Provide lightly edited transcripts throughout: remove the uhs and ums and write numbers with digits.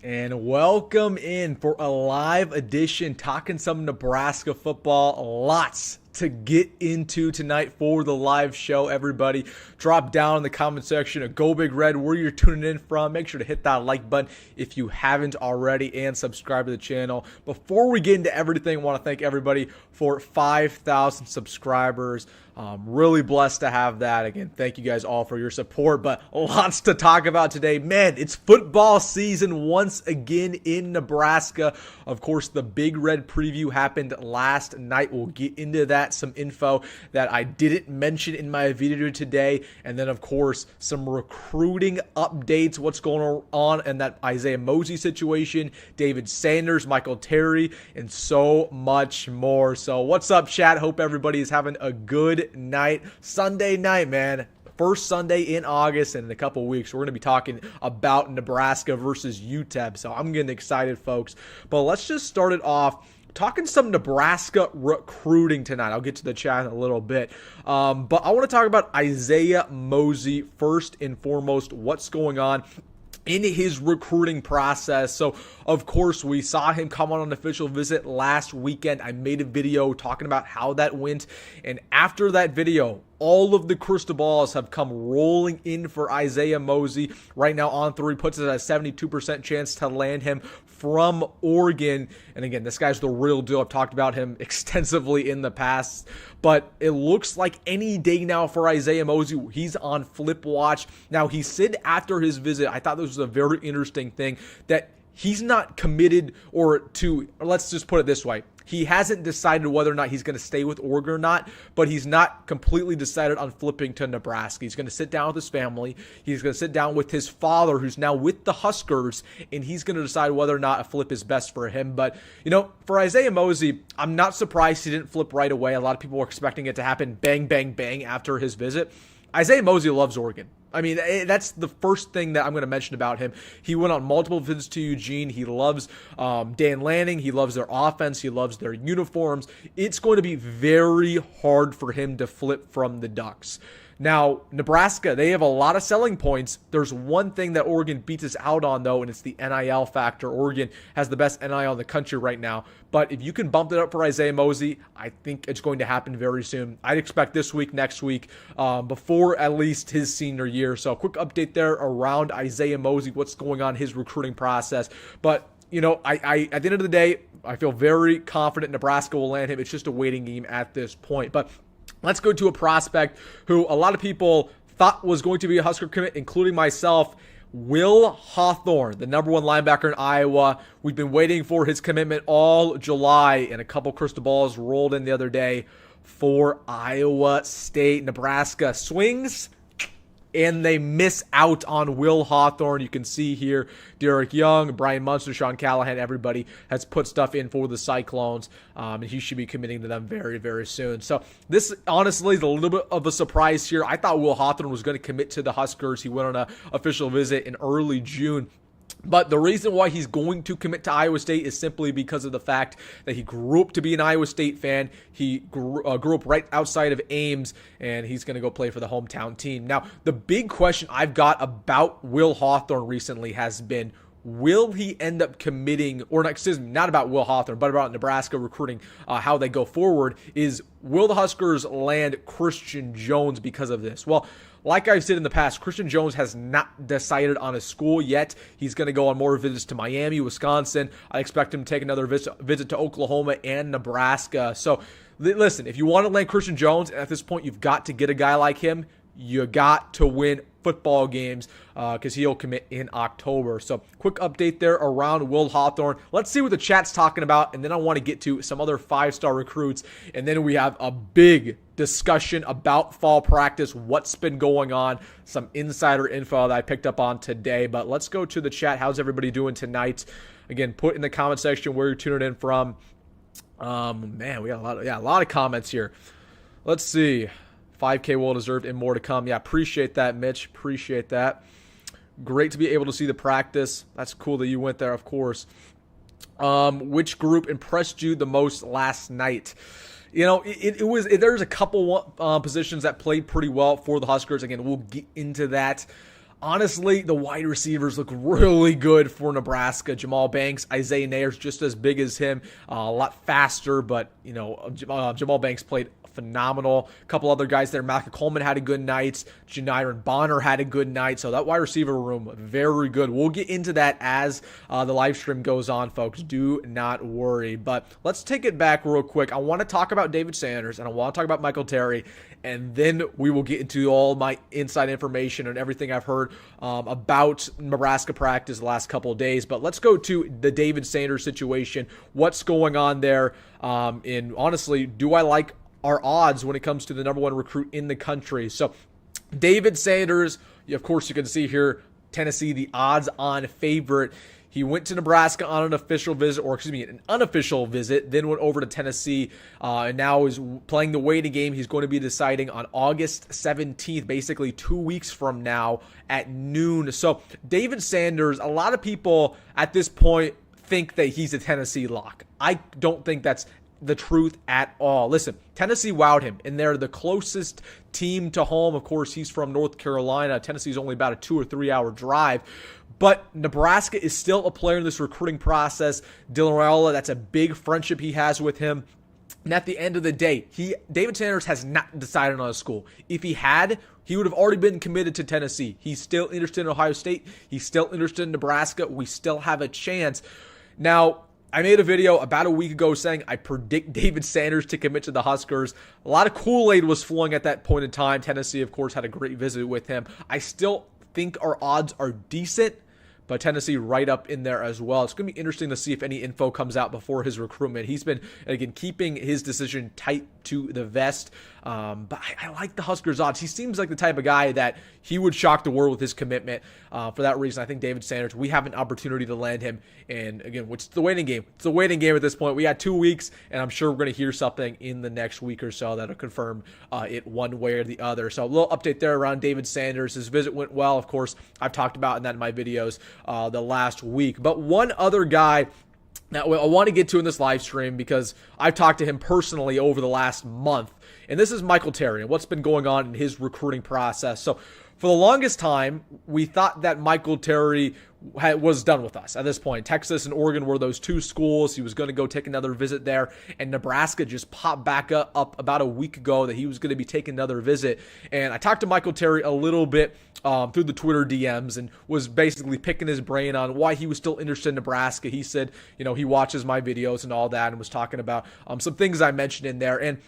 And welcome in for a live edition talking some Nebraska football. Lots to get into tonight for the live show, everybody. Drop down in the comment section a Go Big Red where you're tuning in from. Make sure to hit that like button if you haven't already and subscribe to the channel. Before we get into everything, I want to thank everybody for 5,000 subscribers. Really blessed to have that. Again, thank you guys all for your support, but lots to talk about today. Man, it's football season once again in Nebraska. Of course, the Big Red preview happened last night. We'll get into that, some info that I didn't mention in my video today, and then, of course, some recruiting updates, what's going on in that Isaiah Mosey situation, David Sanders, Michael Terry, and so much more. So what's up, chat? Hope everybody is having a good night. Sunday night, man. First Sunday in August, and in a couple weeks, we're going to be talking about Nebraska versus UTEP. So I'm getting excited, folks. But let's just start it off talking some Nebraska recruiting tonight. I'll get to the chat in a little bit. But I want to talk about Isaiah Mosey first and foremost, what's going on in his recruiting process. So, of course, we saw him come on an official visit last weekend. I made a video talking about how that went. And after that video, all of the crystal balls have come rolling in for Isaiah Mosey. Right now, On3 puts it at a 72% chance to land him from Oregon. And again, this guy's the real deal. I've talked about him extensively in the past. But it looks like any day now for Isaiah Mosey. He's on flip watch. Now, he said after his visit, I thought this was a very interesting thing, that he's not committed or let's just put it this way. He hasn't decided whether or not he's going to stay with Oregon or not, but he's not completely decided on flipping to Nebraska. He's going to sit down with his family. He's going to sit down with his father, who's now with the Huskers, and he's going to decide whether or not a flip is best for him. But, for Isaiah Mosey, I'm not surprised he didn't flip right away. A lot of people were expecting it to happen bang, bang, bang after his visit. Isaiah Mosey loves Oregon. I mean, that's the first thing that I'm going to mention about him. He went on multiple visits to Eugene. He loves Dan Lanning. He loves their offense. He loves their uniforms. It's going to be very hard for him to flip from the Ducks. Now, Nebraska, they have a lot of selling points. There's one thing that Oregon beats us out on, though, and it's the NIL factor. Oregon has the best NIL in the country right now. But if you can bump it up for Isaiah Mosey, I think it's going to happen very soon. I'd expect this week, next week, before at least his senior year. So a quick update there around Isaiah Mosey, what's going on in his recruiting process. But I at the end of the day, I feel very confident Nebraska will land him. It's just a waiting game at this point. But let's go to a prospect who a lot of people thought was going to be a Husker commit, including myself. Will Hawthorne, the number one linebacker in Iowa. We've been waiting for his commitment all July, and a couple crystal balls rolled in the other day for Iowa State. Nebraska swings, and they miss out on Will Hawthorne. You can see here, Derek Young, Brian Munster, Sean Callahan, everybody has put stuff in for the Cyclones, and he should be committing to them very, very soon. So this, honestly, is a little bit of a surprise here. I thought Will Hawthorne was going to commit to the Huskers. He went on an official visit in early June. But the reason why he's going to commit to Iowa State is simply because of the fact that he grew up to be an Iowa State fan. He grew up right outside of Ames, and he's going to go play for the hometown team. Now, the big question I've got about Will Hawthorne recently has been, will he end up committing, or not, excuse me, not about Will Hawthorne, but about Nebraska recruiting, how they go forward, is will the Huskers land Christian Jones because of this? Well, like I've said in the past, Christian Jones has not decided on a school yet. He's going to go on more visits to Miami, Wisconsin. I expect him to take another visit to Oklahoma and Nebraska. So, listen, if you want to land Christian Jones, at this point, you've got to get a guy like him. You got to win football games because he'll commit in October. So quick update there around Will Hawthorne. Let's see what the chat's talking about, and then I want to get to some other five-star recruits, and then we have a big discussion about fall practice, what's been going on, some insider info that I picked up on today. But let's go to the chat. How's everybody doing tonight? Again, put in the comment section where you're tuning in from. Man, we got a lot of comments here. Let's see. 5K well deserved and more to come. Yeah, appreciate that, Mitch. Appreciate that. Great to be able to see the practice. That's cool that you went there, of course. Which group impressed you the most last night? There's a couple positions that played pretty well for the Huskers. Again, we'll get into that. Honestly, the wide receivers look really good for Nebraska. Jamal Banks, Isaiah Nayer's just as big as him, a lot faster, but Jamal Banks played phenomenal. A couple other guys there. Malcolm Coleman had a good night. Janiron Bonner had a good night. So that wide receiver room, very good. We'll get into that as the live stream goes on, folks. Do not worry. But let's take it back real quick. I want to talk about David Sanders, and I want to talk about Michael Terry, and then we will get into all my inside information and everything I've heard about Nebraska practice the last couple of days. But let's go to the David Sanders situation. What's going on there? And honestly, do I like our odds when it comes to the number one recruit in the country? So David Sanders, of course, you can see here, Tennessee, the odds-on favorite. He went to Nebraska on an official visit, an unofficial visit, then went over to Tennessee, and now is playing the waiting game. He's going to be deciding on August 17th, basically 2 weeks from now at noon. So David Sanders, a lot of people at this point think that he's a Tennessee lock. I don't think that's the truth at all. Listen, Tennessee wowed him, and they're the closest team to home. Of course, he's from North Carolina. Tennessee's only about a 2 or 3 hour drive. But Nebraska is still a player in this recruiting process. Dylan Raiola, that's a big friendship he has with him. And at the end of the day, David Sanders has not decided on a school. If he had, he would have already been committed to Tennessee. He's still interested in Ohio State. He's still interested in Nebraska. We still have a chance. Now, I made a video about a week ago saying I predict David Sanders to commit to the Huskers. A lot of Kool-Aid was flowing at that point in time. Tennessee, of course, had a great visit with him. I still think our odds are decent, but Tennessee right up in there as well. It's going to be interesting to see if any info comes out before his recruitment. He's been, again, keeping his decision tight to the vest. But I like the Huskers odds. He seems like the type of guy that he would shock the world with his commitment. For that reason, I think David Sanders, we have an opportunity to land him. And again, it's the waiting game. It's the waiting game at this point. We got 2 weeks, and I'm sure we're going to hear something in the next week or so that'll confirm it one way or the other. So a little update there around David Sanders. His visit went well. Of course, I've talked about that in my videos the last week. But one other guy now, I want to get to in this live stream because I've talked to him personally over the last month, and this is Michael Terry and what's been going on in his recruiting process. So for the longest time, we thought that Michael Terry was done with us at this point. Texas and Oregon were those two schools. He was going to go take another visit there, and Nebraska just popped back up about a week ago that he was going to be taking another visit. And I talked to Michael Terry a little bit through the Twitter DMs and was basically picking his brain on why he was still interested in Nebraska. He said, he watches my videos and all that, and was talking about some things I mentioned in there. And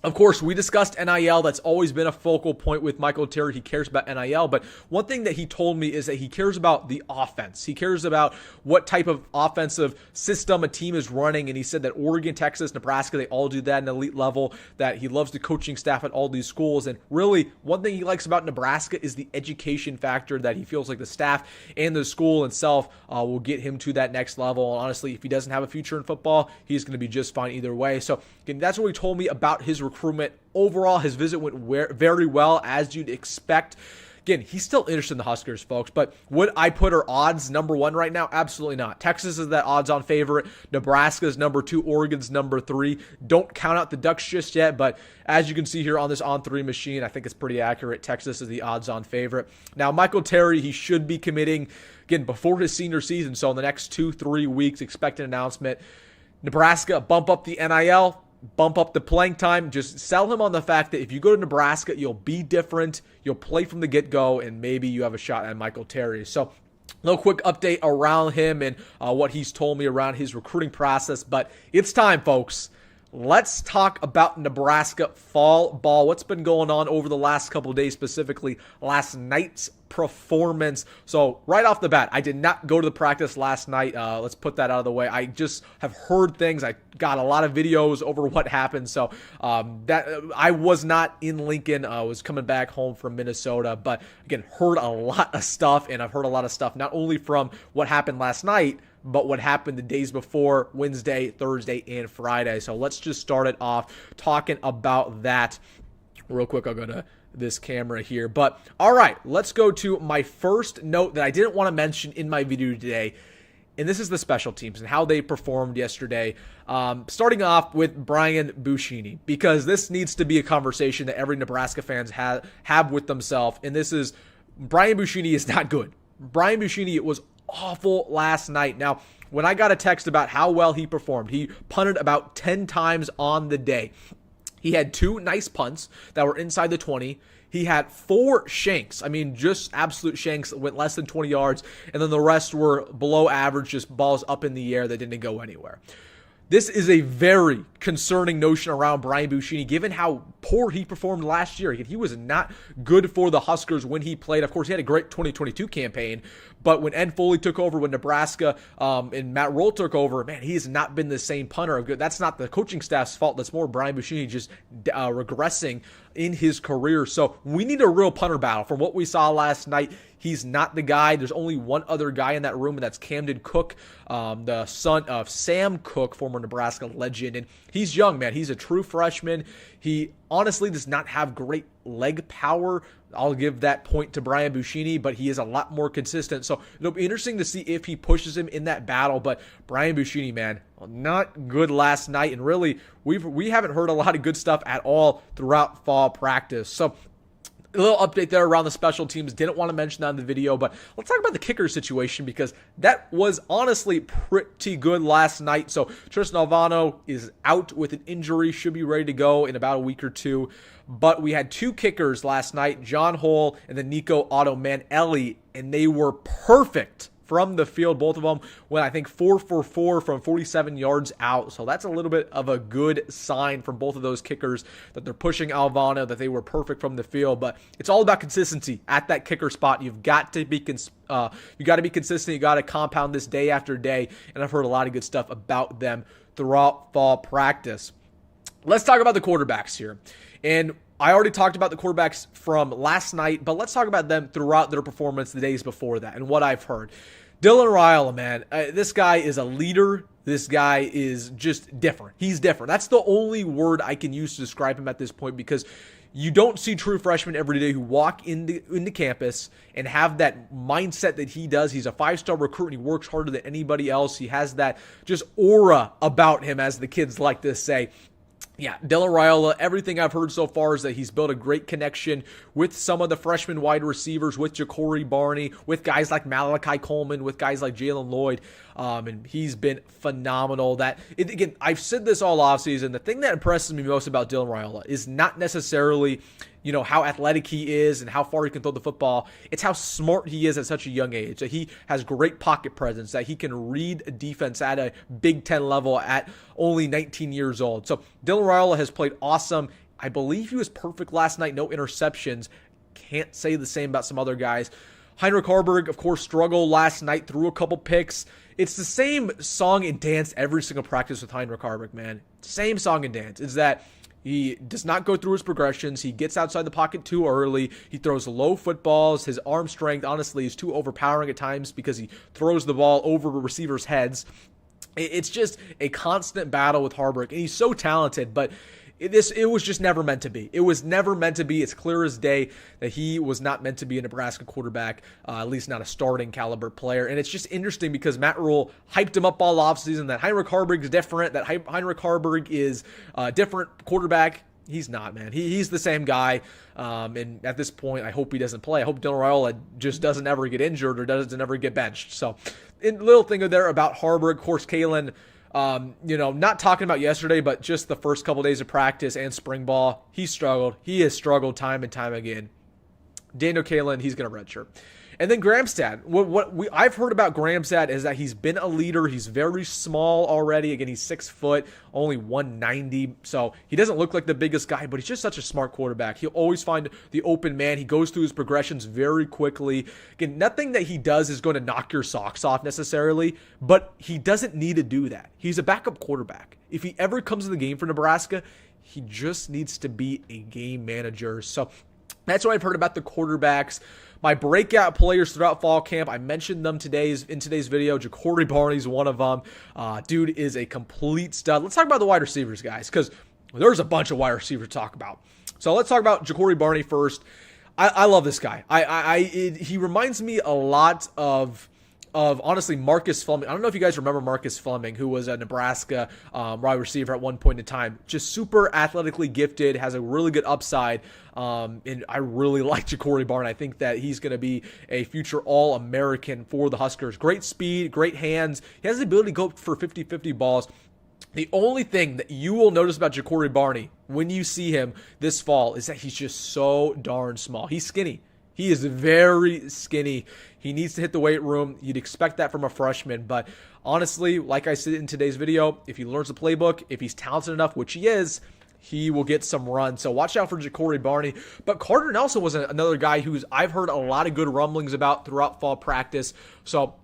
of course, we discussed NIL. That's always been a focal point with Michael Terry. He cares about NIL. But one thing that he told me is that he cares about the offense. He cares about what type of offensive system a team is running. And he said that Oregon, Texas, Nebraska, they all do that at an elite level, that he loves the coaching staff at all these schools. And really, one thing he likes about Nebraska is the education factor, that he feels like the staff and the school itself will get him to that next level. And honestly, if he doesn't have a future in football, he's going to be just fine either way. So again, that's what he told me about his recruitment. Overall, his visit went very well, as you'd expect. Again, he's still interested in the Huskers, folks, but would I put our odds number one right now? Absolutely not. Texas is that odds-on favorite. Nebraska's number 2. Oregon's number 3. Don't count out the Ducks just yet, but as you can see here on this On3 machine, I think it's pretty accurate. Texas is the odds-on favorite. Now, Michael Terry, he should be committing, again, before his senior season, so in the next 2-3 weeks, expect an announcement. Nebraska, bump up the NIL, bump up the playing time. Just sell him on the fact that if you go to Nebraska, you'll be different. You'll play from the get-go, and maybe you have a shot at Michael Terry. So a little quick update around him and what he's told me around his recruiting process. But it's time, folks. Let's talk about Nebraska fall ball. What's been going on over the last couple of days, specifically last night's performance. So right off the bat, I did not go to the practice last night. Let's put that out of the way. I just have heard things. I got a lot of videos over what happened. So that I was not in Lincoln. I was coming back home from Minnesota, but again, heard a lot of stuff, and I've heard a lot of stuff not only from what happened last night, but what happened the days before, Wednesday, Thursday, and Friday. So let's just start it off talking about that real quick. I'll go to this camera here. But all right, let's go to my first note that I didn't want to mention in my video today. And this is the special teams and how they performed yesterday. Starting off with Brian Buschini, because this needs to be a conversation that every Nebraska fans have with themselves. And this is Brian Buschini is not good. Brian Buschini was awful last night. Now, when I got a text about how well he performed, he punted about 10 times on the day. He had 2 nice punts that were inside the 20. He had 4 shanks. I mean, just absolute shanks that went less than 20 yards. And then the rest were below average, just balls up in the air that didn't go anywhere. This is a very concerning notion around Brian Buschini, given how poor he performed last year. He was not good for the Huskers when he played. Of course, he had a great 2022 campaign, but when Ed Foley took over, when Nebraska and Matt Rhule took over, man, he has not been the same punter. That's not the coaching staff's fault. That's more Brian Buschini just regressing in his career. So we need a real punter battle. From what we saw last night, he's not the guy. There's only one other guy in that room, and that's Camden Cook, the son of Sam Cook, former Nebraska legend. And he's young, man. He's a true freshman. He honestly does not have great leg power. I'll give that point to Brian Buschini, but he is a lot more consistent. So it'll be interesting to see if he pushes him in that battle. But Brian Buschini, man, not good last night. And really, we haven't heard a lot of good stuff at all throughout fall practice. So a little update there around the special teams. Didn't want to mention that in the video, but let's talk about the kicker situation because that was honestly pretty good last night. So Tristan Alvano is out with an injury, should be ready to go in about a week or two. But we had 2 kickers last night, John Hull and then Nico Otto-Manelli, and they were perfect from the field. Both of them went, I think, 4 for 4 from 47 yards out. So that's a little bit of a good sign from both of those kickers that they're pushing Alvano, that they were perfect from the field. But it's all about consistency at that kicker spot. You've got to be consistent. You got to compound this day after day. And I've heard a lot of good stuff about them throughout fall practice. Let's talk about the quarterbacks here. And I already talked about the quarterbacks from last night, but let's talk about them throughout their performance the days before that and what I've heard. Dylan Raiola, man, this guy is a leader. This guy is just different. He's different. That's the only word I can use to describe him at this point because you don't see true freshmen every day who walk into campus and have that mindset that he does. He's a 5-star recruit and he works harder than anybody else. He has that just aura about him, as the kids like to say. Yeah, Dylan Raiola, everything I've heard so far is that he's built a great connection with some of the freshman wide receivers, with Ja'Cory Barney, with guys like Malachi Coleman, with guys like Jalen Lloyd, and he's been phenomenal. Again, I've said this all offseason. The thing that impresses me most about Dylan Raiola is not necessarily how athletic he is and how far he can throw the football. It's how smart he is at such a young age, that he has great pocket presence, that he can read a defense at a Big Ten level at only 19 years old. So Dylan Raiola has played awesome. I believe he was perfect last night, no interceptions. Can't say the same about some other guys. Heinrich Haarberg, of course, struggled last night, threw a couple picks. It's the same song and dance every single practice with Heinrich Haarberg, man. Same song and dance. Is that he does not go through his progressions. He gets outside the pocket too early. He throws low footballs. His arm strength, honestly, is too overpowering at times because he throws the ball over receivers' heads. It's just a constant battle with Haarberg, and he's so talented, but it was just never meant to be. It was never meant to be. It's clear as day that he was not meant to be a Nebraska quarterback, at least not a starting caliber player. And it's just interesting because Matt Rhule hyped him up all offseason that Heinrich Haarberg is different, that Heinrich Haarberg is a different quarterback. He's not, man. He's the same guy. And at this point, I hope he doesn't play. I hope Dylan Raiola just doesn't ever get injured or doesn't ever get benched. So, little thing there about Haarberg, of course, Kalen. Not talking about yesterday, but just the first couple days of practice and spring ball, he struggled. He has struggled time and time again. Daniel Kalen, he's going to redshirt. And then Gramstad. I've heard about Gramstad is that he's been a leader. He's very small already. Again, he's 6 foot, only 190. So he doesn't look like the biggest guy, but he's just such a smart quarterback. He'll always find the open man. He goes through his progressions very quickly. Again, nothing that he does is going to knock your socks off necessarily, but he doesn't need to do that. He's a backup quarterback. If he ever comes to the game for Nebraska, he just needs to be a game manager. So that's what I've heard about the quarterbacks. My breakout players throughout fall camp, I mentioned them in today's video. Ja'Cory Barney's one of them. Dude is a complete stud. Let's talk about the wide receivers, guys, because there's a bunch of wide receivers to talk about. So let's talk about Ja'Cory Barney first. I love this guy. He reminds me a lot of of honestly Marcus Fleming. I don't know if you guys remember Marcus Fleming, who was a Nebraska wide receiver at one point in time. Just super athletically gifted, has a really good upside. And I really like Ja'Cory Barney. I think that he's going to be a future All-American for the Huskers. Great speed, great hands. He has the ability to go for 50-50 balls. The only thing that you will notice about Ja'Cory Barney when you see him this fall is that he's just so darn small. He's skinny. He is very skinny. He needs to hit the weight room. You'd expect that from a freshman. But honestly, like I said in today's video, if he learns the playbook, if he's talented enough, which he is, he will get some run. So watch out for Ja'Cory Barney. But Carter Nelson was another guy who's I've heard a lot of good rumblings about throughout fall practice. So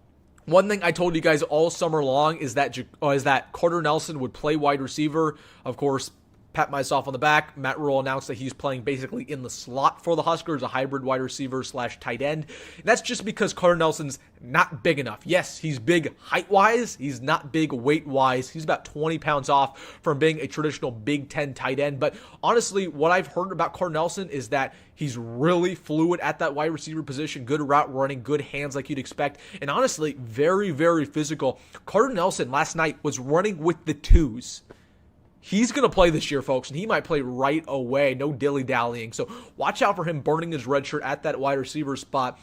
one thing I told you guys all summer long is that Carter Nelson would play wide receiver. Of course, pat myself on the back. Matt Rhule announced that he's playing basically in the slot for the Huskers, a hybrid wide receiver / tight end. And that's just because Carter Nelson's not big enough. Yes, he's big height-wise. He's not big weight-wise. He's about 20 pounds off from being a traditional Big Ten tight end. But honestly, what I've heard about Carter Nelson is that he's really fluid at that wide receiver position, good route running, good hands like you'd expect, and honestly, very, very physical. Carter Nelson last night was running with the twos. He's going to play this year, folks, and he might play right away. No dilly-dallying. So watch out for him burning his red shirt at that wide receiver spot.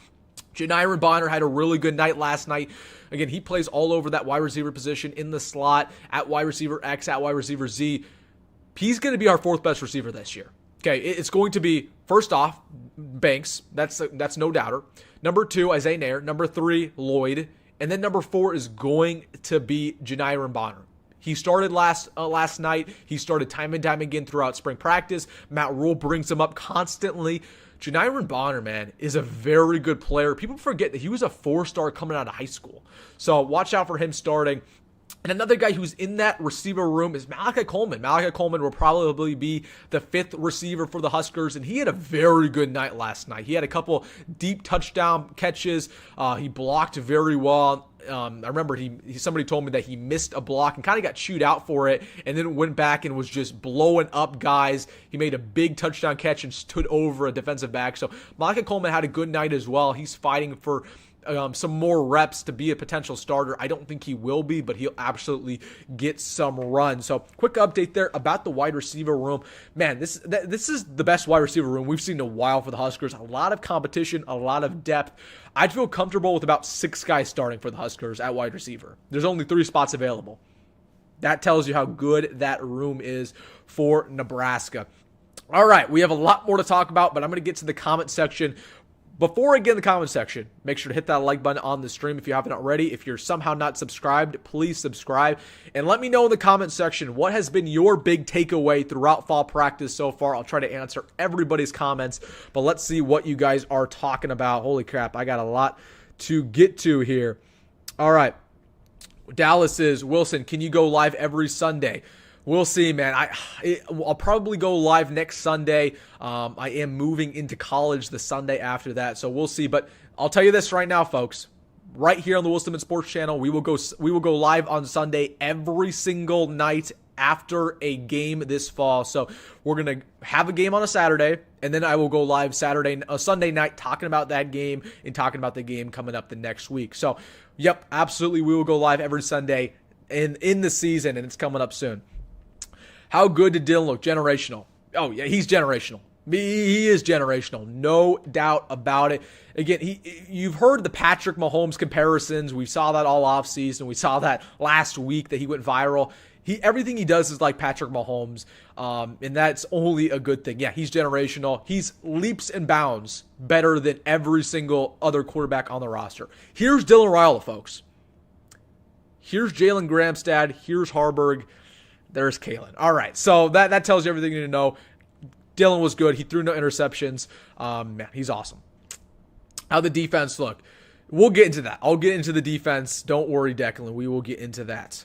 Janiron Bonner had a really good night last night. Again, he plays all over that wide receiver position in the slot, at wide receiver X, at wide receiver Z. He's going to be our fourth best receiver this year. Okay, it's going to be, first off, Banks. That's no doubter. Number 2, Isaiah Nair. Number 3, Lloyd. And then number 4 is going to be Janiron Bonner. He started last night. He started time and time again throughout spring practice. Matt Rhule brings him up constantly. Janiron Bonner, man, is a very good player. People forget that he was a 4-star coming out of high school. So watch out for him starting. And another guy who's in that receiver room is Malachi Coleman. Malachi Coleman will probably be the 5th receiver for the Huskers, and he had a very good night last night. He had a couple deep touchdown catches. He blocked very well. I remember somebody told me that he missed a block and kind of got chewed out for it, and then went back and was just blowing up guys. He made a big touchdown catch and stood over a defensive back. So Malachi Coleman had a good night as well. He's fighting for some more reps to be a potential starter. I don't think he will be, but he'll absolutely get some run. So quick update there about the wide receiver room. Man, this is the best wide receiver room we've seen in a while for the Huskers. A lot of competition, a lot of depth. I'd feel comfortable with about 6 guys starting for the Huskers at wide receiver. There's only 3 spots available. That tells you how good that room is for Nebraska. All right, we have a lot more to talk about, but I'm going to get to the comment section. Before I get in the comment section, make sure to hit that like button on the stream if you haven't already. If you're somehow not subscribed, please subscribe. And let me know in the comment section what has been your big takeaway throughout fall practice so far. I'll try to answer everybody's comments, but let's see what you guys are talking about. Holy crap, I got a lot to get to here. All right. Dallas is, Wilson, can you go live every Sunday? We'll see, man. I'll probably go live next Sunday. I am moving into college the Sunday after that, so we'll see. But I'll tell you this right now, folks. Right here on the Will Simmons Sports Channel, we will go live on Sunday every single night after a game this fall. So we're gonna have a game on a Saturday, and then I will go live Sunday night talking about that game and talking about the game coming up the next week. So, yep, absolutely, we will go live every Sunday in the season, and it's coming up soon. How good did Dylan look? Generational. Oh, yeah, he's generational. He is generational. No doubt about it. Again, you've heard the Patrick Mahomes comparisons. We saw that all offseason. We saw that last week that he went viral. Everything he does is like Patrick Mahomes, and that's only a good thing. Yeah, he's generational. He's leaps and bounds better than every single other quarterback on the roster. Here's Dylan Raiola, folks. Here's Jalen Gramstad. Here's Hoiberg. There's Kalen. All right, so that tells you everything you need to know. Dylan was good. He threw no interceptions. Man, he's awesome. How'd the defense look? We'll get into that. I'll get into the defense. Don't worry, Declan. We will get into that.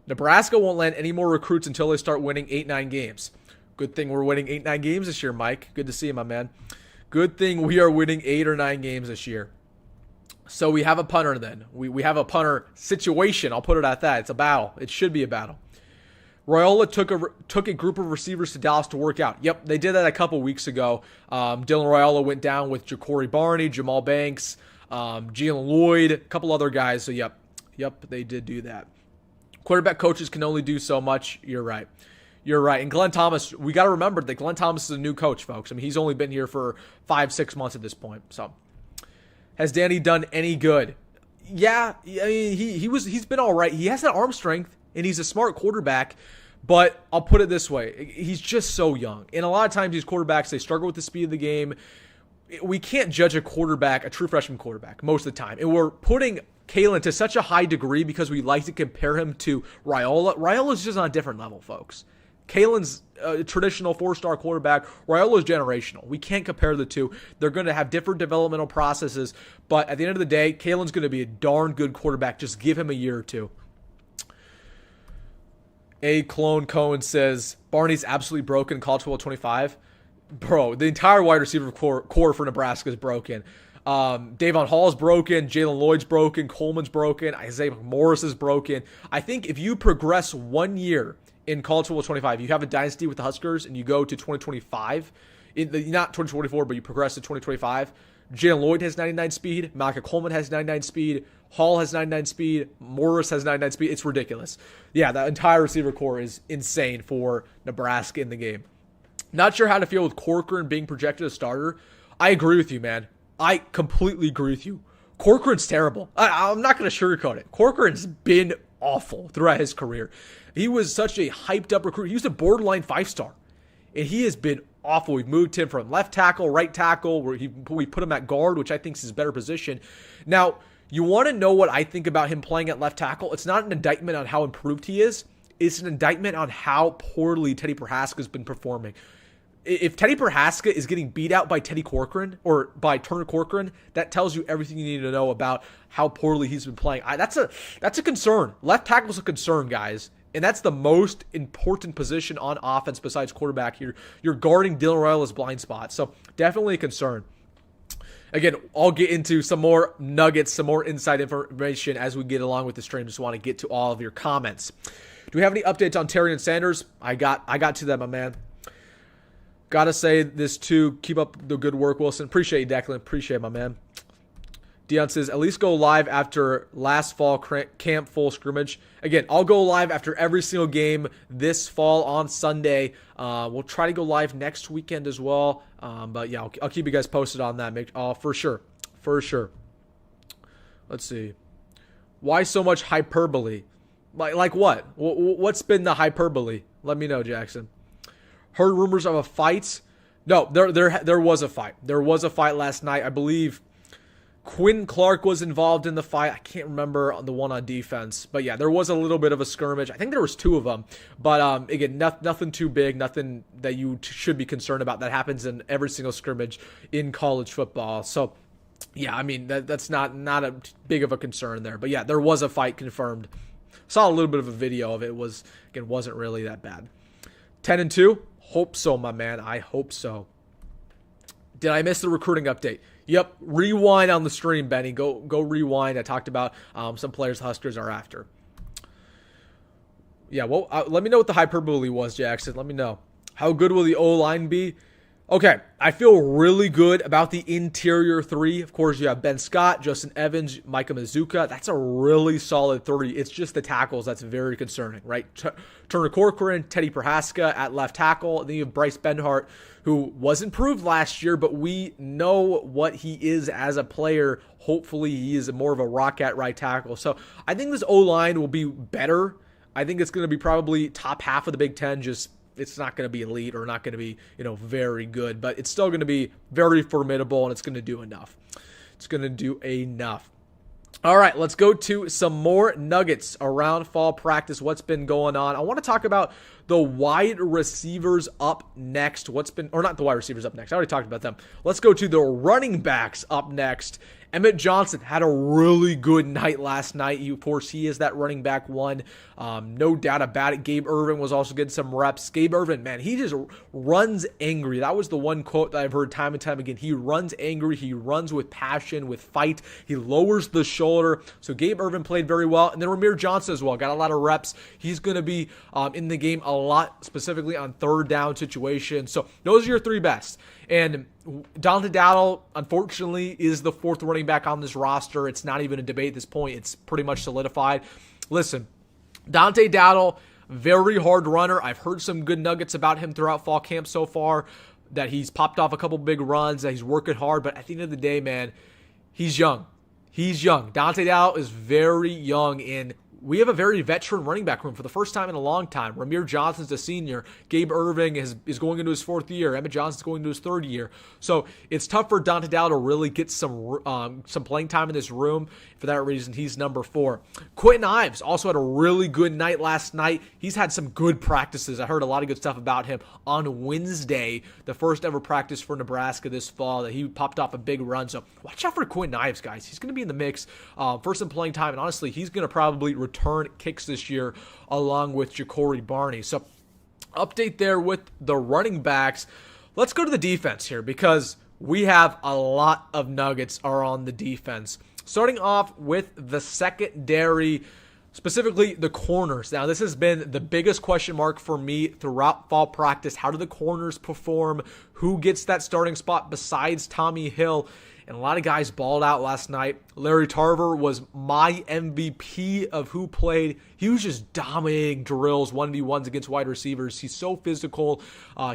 Nebraska won't land any more recruits until they start winning 8-9 games. Good thing we're winning 8-9 games this year, Mike. Good to see you, my man. Good thing we are winning 8 or 9 games this year. So we have a punter then. We have a punter situation. I'll put it at that. It's a battle. It should be a battle. Raiola took a group of receivers to Dallas to work out. Yep, they did that a couple weeks ago. Dylan Raiola went down with Ja'Cory Barney, Jamal Banks, Jalen Lloyd, a couple other guys. So, yep, they did do that. Quarterback coaches can only do so much. You're right. And Glenn Thomas, we got to remember that Glenn Thomas is a new coach, folks. I mean, he's only been here for 5-6 months at this point. So, has Danny done any good? Yeah, I mean, he's been all right. He has that arm strength, and he's a smart quarterback. But I'll put it this way. He's just so young. And a lot of times these quarterbacks, they struggle with the speed of the game. We can't judge a true freshman quarterback, most of the time. And we're putting Kalen to such a high degree because we like to compare him to Raiola. Raiola's just on a different level, folks. Kalen's a traditional 4-star quarterback. Raiola's generational. We can't compare the two. They're going to have different developmental processes. But at the end of the day, Kalen's going to be a darn good quarterback. Just give him a year or two. A Clone Cohen says, Barney's absolutely broken. College football 25. Bro, the entire wide receiver core for Nebraska is broken. Davon Hall's broken. Jalen Lloyd's broken. Coleman's broken. Isaiah Morris is broken. I think if you progress 1 year in college football 25, you have a dynasty with the Huskers and you go to 2025, not 2024, but you progress to 2025. Jalen Lloyd has 99 speed. Malika Coleman has 99 speed. Hall has 99 speed. Morris has 99 speed. It's ridiculous. Yeah, the entire receiver core is insane for Nebraska in the game. Not sure how to feel with Corcoran being projected as starter. I agree with you, man. I completely agree with you. Corcoran's terrible. I'm not going to sugarcoat it. Corcoran's been awful throughout his career. He was such a hyped up recruit. He was a borderline 5-star. And he has been awful. We've moved him from left tackle, right tackle, where we put him at guard, which I think is his better position. Now, you want to know what I think about him playing at left tackle? It's not an indictment on how improved he is. It's an indictment on how poorly Teddy Prohaska has been performing. If Teddy Prohaska is getting beat out by Teddy Corcoran or by Turner Corcoran, that tells you everything you need to know about how poorly he's been playing. That's a concern. Left tackle's a concern, guys. And that's the most important position on offense besides quarterback here. You're guarding Dylan Raiola's blind spot. So definitely a concern. Again, I'll get into some more nuggets, some more inside information as we get along with the stream. Just want to get to all of your comments. Do we have any updates on Terry and Sanders? I got to that, my man. Gotta say this too. Keep up the good work, Wilson. Appreciate you, Declan. Appreciate it, my man. Dion says, at least go live after last fall camp full scrimmage. Again, I'll go live after every single game this fall on Sunday. We'll try to go live next weekend as well. But yeah, I'll keep you guys posted on that. For sure. Let's see. Why so much hyperbole? Like what? What's been the hyperbole? Let me know, Jackson. Heard rumors of a fight? No, there was a fight. There was a fight last night. I believe Quinn Clark was involved in the fight. I can't remember the one on defense. But yeah, there was a little bit of a skirmish. I think there was 2 of them. But again, nothing too big, nothing that you should be concerned about. That happens in every single scrimmage in college football. So yeah, I mean, that's not a big of a concern there. But yeah, there was a fight confirmed. Saw a little bit of a video of it. Wasn't really that bad. 10-2? Hope so, my man. I hope so. Did I miss the recruiting update? Yep. Rewind on the stream, Benny. Go rewind. I talked about some players the Huskers are after. Yeah, well, let me know what the hyperbole was, Jackson. Let me know. How good will the O-line be? Okay, I feel really good about the interior 3. Of course, you have Ben Scott, Justin Evans, Micah Mazuka. That's a really solid 3. It's just the tackles that's very concerning, right? Turner Corcoran, Teddy Prohaska at left tackle. And then you have Bryce Benhart, who was improved last year, but we know what he is as a player. Hopefully, he is more of a rock at right tackle. So I think this O-line will be better. I think it's going to be probably top half of the Big Ten, it's not going to be elite or not going to be, very good, but it's still going to be very formidable and it's going to do enough. All right, let's go to some more nuggets around fall practice. What's been going on? I want to talk about the wide receivers up next. Not the wide receivers up next. I already talked about them. Let's go to the running backs up next. Emmett Johnson had a really good night last night. Of course, he is that running back 1. No doubt about it. Gabe Ervin was also getting some reps. Gabe Ervin, man, he just runs angry. That was the one quote that I've heard time and time again. He runs angry. He runs with passion, with fight. He lowers the shoulder. So Gabe Ervin played very well. And then Ramir Johnson as well. Got a lot of reps. He's going to be in the game a lot, specifically on third down situations. So those are your 3 best. And Dante Dowdle, unfortunately, is the fourth running back on this roster. It's not even a debate at this point. It's pretty much solidified. Listen, Dante Dowdle, very hard runner. I've heard some good nuggets about him throughout fall camp so far, that he's popped off a couple big runs, that he's working hard. But at the end of the day, man, he's young. He's young. Dante Dowdle is very young, and we have a very veteran running back room for the first time in a long time. Ramir Johnson's a senior. Gabe Irving is going into his fourth year. Emmett Johnson's going into his third year. So it's tough for Dante Dowdle to really get some playing time in this room. For that reason, he's number 4. Quentin Ives also had a really good night last night. He's had some good practices. I heard a lot of good stuff about him on Wednesday, the first ever practice for Nebraska this fall, that he popped off a big run. So watch out for Quentin Ives, guys. He's going to be in the mix for some playing time. And honestly, he's going to probably return kicks this year along with Ja'Cory Barney. So update there with the running backs. Let's go to the defense here, because we have a lot of nuggets are on the defense. Starting off with the secondary, specifically the corners. Now, this has been the biggest question mark for me throughout fall practice. How do the corners perform? Who gets that starting spot besides Tommy Hill? And a lot of guys balled out last night. Larry Tarver was my MVP of who played. He was just dominating drills, 1v1s against wide receivers. He's so physical.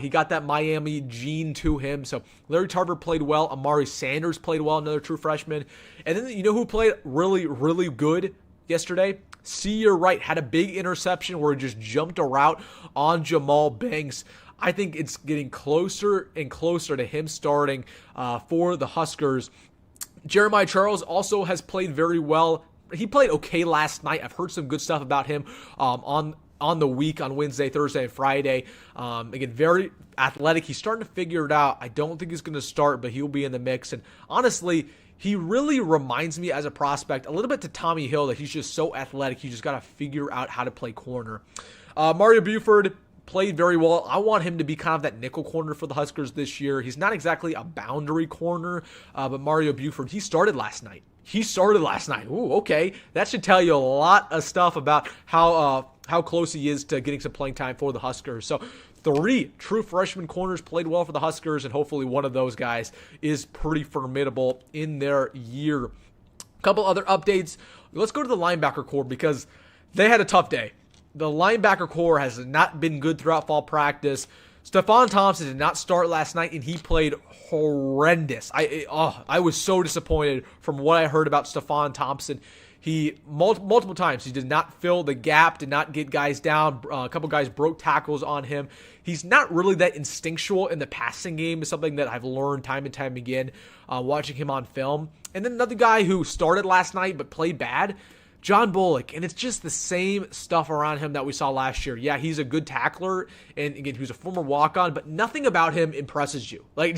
He got that Miami gene to him. So Larry Tarver played well. Amari Sanders played well, another true freshman. And then you know who played really, really good yesterday? Sear Wright had a big interception where he just jumped a route on Jamal Banks. I think it's getting closer and closer to him starting for the Huskers. Jeremiah Charles also has played very well. He played okay last night. I've heard some good stuff about him on the week, on Wednesday, Thursday, and Friday. Again, very athletic. He's starting to figure it out. I don't think he's going to start, but he'll be in the mix. And honestly, he really reminds me as a prospect a little bit to Tommy Hill, that he's just so athletic. You just got to figure out how to play corner. Mario Buford played very well. I want him to be kind of that nickel corner for the Huskers this year. He's not exactly a boundary corner, but Mario Buford, he started last night. Ooh, okay. That should tell you a lot of stuff about how close he is to getting some playing time for the Huskers. So 3 true freshman corners played well for the Huskers, and hopefully one of those guys is pretty formidable in their year. A couple other updates. Let's go to the linebacker core, because they had a tough day. The linebacker core has not been good throughout fall practice. Stephon Thompson did not start last night, and he played horrendous. I was so disappointed from what I heard about Stephon Thompson. He, multiple times, he did not fill the gap, did not get guys down. A couple guys broke tackles on him. He's not really that instinctual in the passing game. Is something that I've learned time and time again watching him on film. And then another guy who started last night but played bad, John Bullock, and it's just the same stuff around him that we saw last year. Yeah, he's a good tackler, and again, he was a former walk-on, but nothing about him impresses you. Like,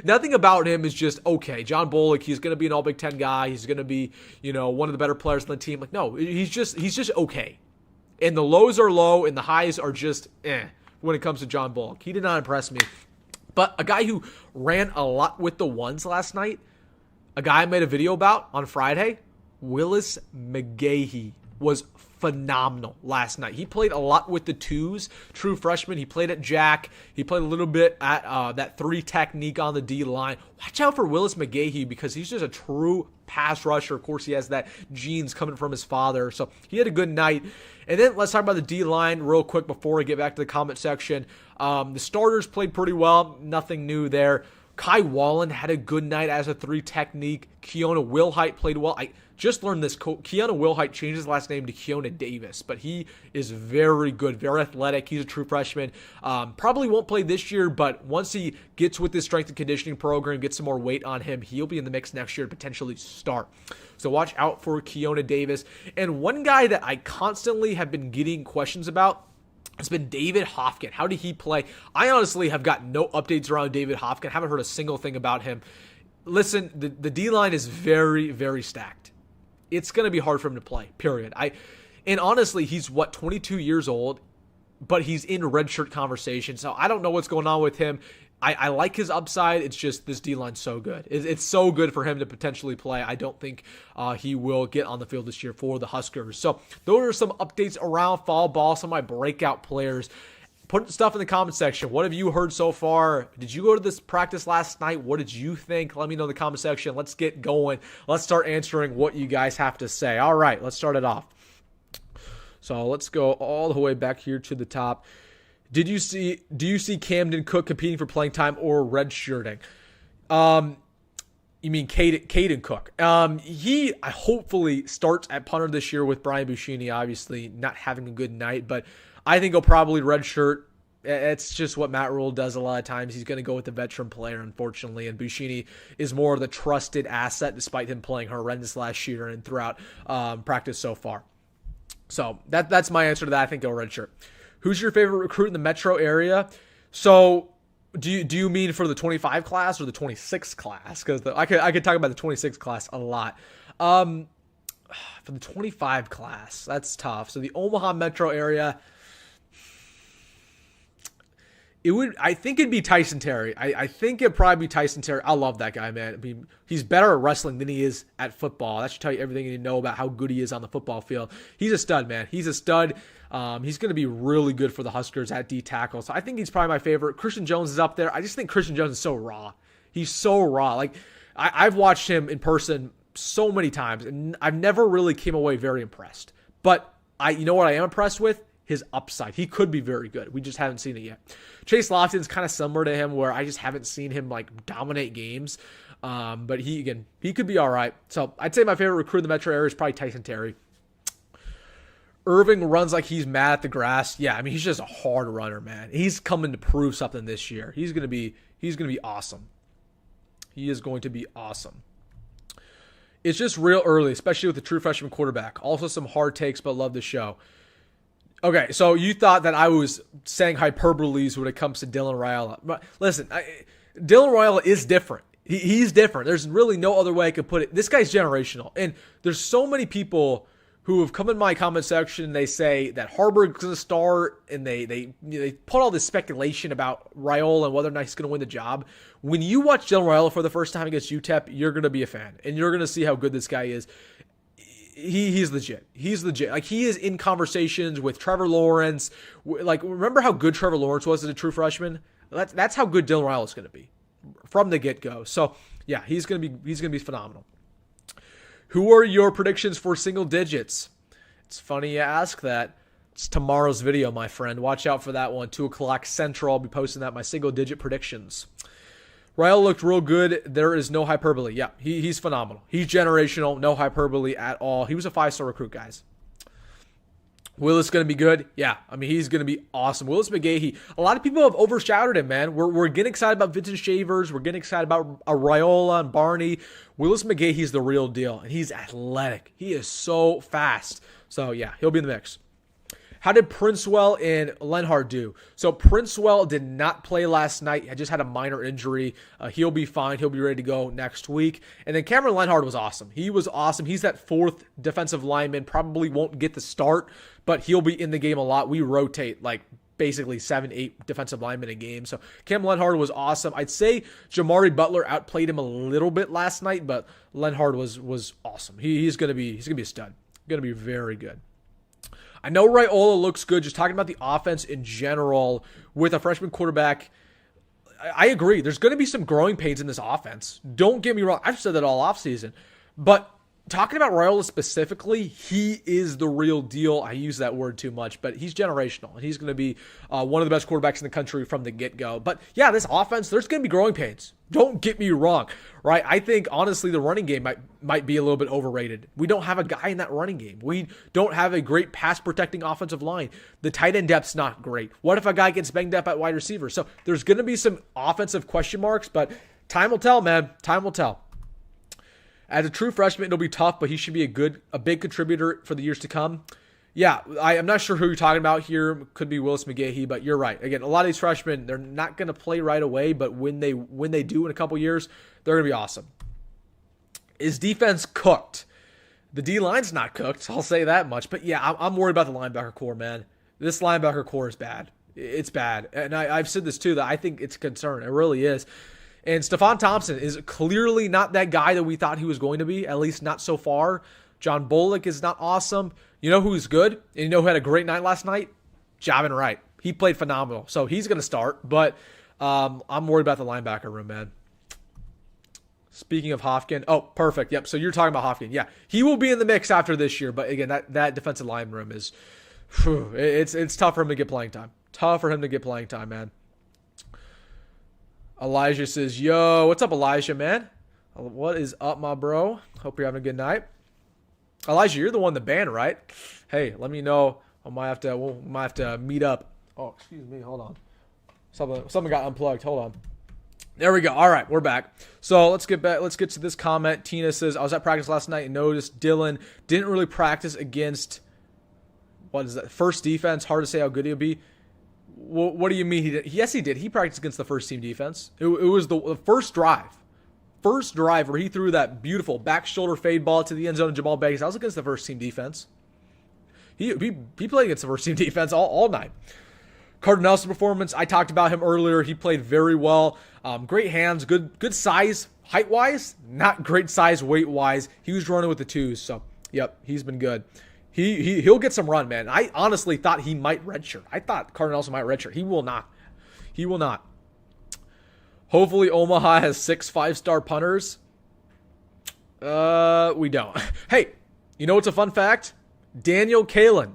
nothing about him is just, okay, John Bullock, he's going to be an All-Big Ten guy, he's going to be, one of the better players on the team. Like, no, he's just okay. And the lows are low, and the highs are just, when it comes to John Bullock. He did not impress me. But a guy who ran a lot with the ones last night, a guy I made a video about on Friday, Willis McGahee, was phenomenal last night. He played a lot with the 2s, true freshman. He played at Jack. He played a little bit at that 3 technique on the D line. Watch out for Willis McGahee, because he's just a true pass rusher. Of course, he has that genes coming from his father. So he had a good night. And then let's talk about the D line real quick before I get back to the comment section. The starters played pretty well. Nothing new there. Kai Wallen had a good night as a 3 technique. Keona Wilhite played well. I just learned this. Keona Wilhite changed his last name to Keona Davis, but he is very good, very athletic. He's a true freshman. Probably won't play this year, but once he gets with this strength and conditioning program, gets some more weight on him, he'll be in the mix next year to potentially start. So watch out for Keona Davis. And one guy that I constantly have been getting questions about, it's been David Hofkin. How did he play? I honestly have got no updates around David Hofkin. Haven't heard a single thing about him. Listen, the D-line is very, very stacked. It's going to be hard for him to play, period. And honestly, he's, 22 years old, but he's in redshirt conversation, so I don't know what's going on with him. I like his upside. It's just this D-line's so good. It's so good for him to potentially play. I don't think he will get on the field this year for the Huskers. So those are some updates around fall ball, some of my breakout players. Put stuff in the comment section. What have you heard so far? Did you go to this practice last night? What did you think? Let me know in the comment section. Let's get going. Let's start answering what you guys have to say. All right, let's start it off. So let's go all the way back here to the top. Do you see Camden Cook competing for playing time or redshirting? You mean Caden Cook? He hopefully starts at punter this year with Brian Buschini, obviously not having a good night, but I think he'll probably redshirt. It's just what Matt Rhule does a lot of times. He's going to go with the veteran player, unfortunately, and Buschini is more of the trusted asset despite him playing horrendous last year and throughout practice so far. So that's my answer to that. I think he'll redshirt. Who's your favorite recruit in the metro area? So do you mean for the 25 class or the 26 class? Because I could talk about the 26 class a lot. For the 25 class, that's tough. So the Omaha metro area, I think it'd be Tyson Terry. I think it'd probably be Tyson Terry. I love that guy, man. I mean, he's better at wrestling than he is at football. That should tell you everything you need to know about how good he is on the football field. He's a stud, man. He's a stud. He's going to be really good for the Huskers at D tackle. So I think he's probably my favorite. Christian Jones is up there. I just think Christian Jones is so raw. He's so raw. Like I've watched him in person so many times, and I've never really came away very impressed. But you know what I am impressed with? His upside. He could be very good. We just haven't seen it yet. Chase Lofton's kind of similar to him where I just haven't seen him like dominate games. But he could be all right. So I'd say my favorite recruit in the metro area is probably Tyson Terry. Irving runs like he's mad at the grass. Yeah, I mean, he's just a hard runner, man. He's coming to prove something this year. He's going to be awesome. He is going to be awesome. It's just real early, especially with the true freshman quarterback. Also some hard takes, but love the show. Okay, so you thought that I was saying hyperboles when it comes to Dylan Raiola. But listen, Dylan Raiola is different. He's different. There's really no other way I could put it. This guy's generational. And there's so many people who have come in my comment section and they say that Hoiberg's going to start, and they put all this speculation about Raiola and whether or not he's going to win the job. When you watch Dylan Raiola for the first time against UTEP, you're going to be a fan. And you're going to see how good this guy is. He's legit. He's legit. Like, he is in conversations with Trevor Lawrence. Like, remember how good Trevor Lawrence was as a true freshman? That's how good Dylan Raiola is going to be from the get-go. So, yeah, he's going to be phenomenal. Who are your predictions for single digits? It's funny you ask that. It's tomorrow's video, my friend. Watch out for that one. 2 o'clock Central. I'll be posting that, my single digit predictions. Rhule looked real good. There is no hyperbole. Yeah, he's phenomenal. He's generational. No hyperbole at all. He was a 5-star recruit, guys. Willis going to be good? Yeah, I mean, he's going to be awesome. Willis McGahee, a lot of people have overshadowed him, man. We're getting excited about Vincent Shavers. We're getting excited about Raiola and Barney. Willis McGahee's the real deal, and he's athletic. He is so fast. So, yeah, he'll be in the mix. How did Princewell and Lenhard do? So Princewell did not play last night. He just had a minor injury. He'll be fine. He'll be ready to go next week. And then Cameron Lenhard was awesome. He was awesome. He's that 4th defensive lineman. Probably won't get the start, but he'll be in the game a lot. We rotate like basically 7-8 defensive linemen a game. So Cam Lenhard was awesome. I'd say Jamari Butler outplayed him a little bit last night, but Lenhard was awesome. He's gonna be a stud. Gonna be very good. I know Raiola looks good. Just talking about the offense in general with a freshman quarterback, I agree. There's going to be some growing pains in this offense. Don't get me wrong. I've said that all offseason. But talking about Raiola specifically, he is the real deal. I use that word too much, but he's generational. And he's going to be one of the best quarterbacks in the country from the get-go. But yeah, this offense, there's going to be growing pains. Don't get me wrong, right? I think, honestly, the running game might be a little bit overrated. We don't have a guy in that running game. We don't have a great pass-protecting offensive line. The tight end depth's not great. What if a guy gets banged up at wide receiver? So there's going to be some offensive question marks, but time will tell, man. Time will tell. As a true freshman, it'll be tough, but he should be a big contributor for the years to come. Yeah, I'm not sure who you're talking about here. Could be Willis McGahee, but you're right. Again, a lot of these freshmen, they're not going to play right away, but when they do in a couple years, they're going to be awesome. Is defense cooked? The D-line's not cooked, I'll say that much. But yeah, I'm worried about the linebacker core, man. This linebacker core is bad. It's bad. And I've said this too, that I think it's a concern. It really is. And Stephon Thompson is clearly not that guy that we thought he was going to be, at least not so far. John Bullock is not awesome. You know who's good? And you know who had a great night last night? Javin Wright. He played phenomenal. So he's going to start, but I'm worried about the linebacker room, man. Speaking of Hofkin, oh, perfect. Yep. So you're talking about Hofkin. Yeah, he will be in the mix after this year. But again, that defensive line room is, it's tough for him to get playing time. Tough for him to get playing time, man. Elijah says, yo, what's up, Elijah, man? What is up, my bro? Hope you're having a good night. Elijah, you're the one in the band, right? Hey, let me know. We might have to meet up. Oh, excuse me. Hold on. Something got unplugged. Hold on. There we go. All right, we're back. So let's get back. Let's get to this comment. Tina says, I was at practice last night and noticed Dylan didn't really practice against, what is that, first defense. Hard to say how good he'll be. What do you mean he did? Yes, he did. He practiced against the first team defense. It was the first drive. First drive where he threw that beautiful back shoulder fade ball to the end zone of Jamal Bates. That was against the first team defense. He played against the first team defense all night. Carter Nelson performance, I talked about him earlier. He played very well. Great hands, good size, height-wise, not great size, weight-wise. He was running with the twos, so, yep, he's been good. He'll get some run, man. I honestly thought he might redshirt. I thought Carter Nelson might redshirt. He will not. He will not. Hopefully Omaha has 6 5-star punters. We don't. Hey, you know what's a fun fact? Daniel Kalen.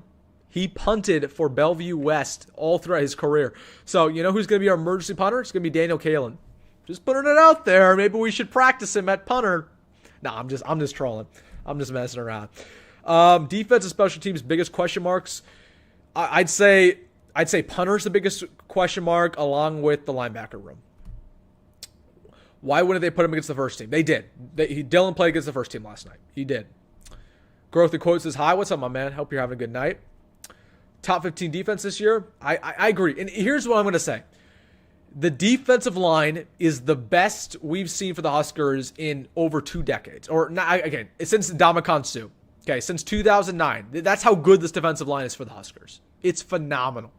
He punted for Bellevue West all throughout his career. So, you know who's going to be our emergency punter? It's going to be Daniel Kalen. Just putting it out there. Maybe we should practice him at punter. No, I'm just trolling. I'm just messing around. Defense and special teams, biggest question marks. I'd say punter's the biggest question mark along with the linebacker room. Why wouldn't they put him against the first team? They did. Dylan played against the first team last night. He did. Growth in quotes says, hi, what's up, my man? Hope you're having a good night. Top 15 defense this year? I agree. And here's what I'm going to say. The defensive line is the best we've seen for the Huskers in over 2 decades. Or, not, again, since Ndamukong Suh. Okay, since 2009. That's how good this defensive line is for the Huskers. It's phenomenal.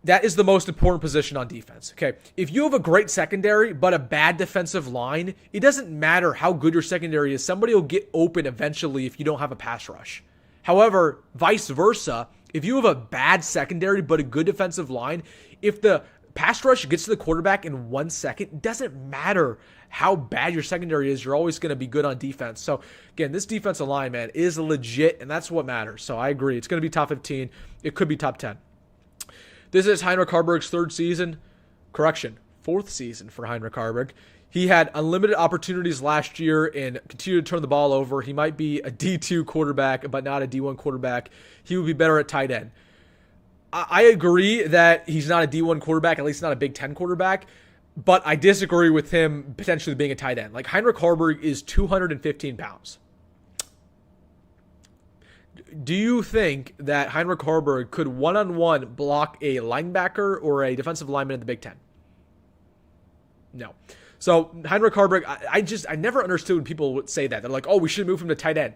That is the most important position on defense. Okay, if you have a great secondary but a bad defensive line, it doesn't matter how good your secondary is. Somebody will get open eventually if you don't have a pass rush. However, vice versa, if you have a bad secondary but a good defensive line, if the pass rush gets to the quarterback in 1 second, it doesn't matter how bad your secondary is. You're always going to be good on defense. So, again, this defensive line, man, is legit, and that's what matters. So, I agree. It's going to be top 15. It could be top 10. This is Heinrich Haarberg's 3rd season. Correction, 4th season for Heinrich Haarberg. He had unlimited opportunities last year and continued to turn the ball over. He might be a D2 quarterback, but not a D1 quarterback. He would be better at tight end. I agree that he's not a D1 quarterback, at least not a Big Ten quarterback, but I disagree with him potentially being a tight end. Like, Heinrich Haarberg is 215 pounds. Do you think that Heinrich Haarberg could one-on-one block a linebacker or a defensive lineman in the Big Ten? No. So, Heinrich Haarberg, I never understood when people would say that. They're like, oh, we should move him to tight end.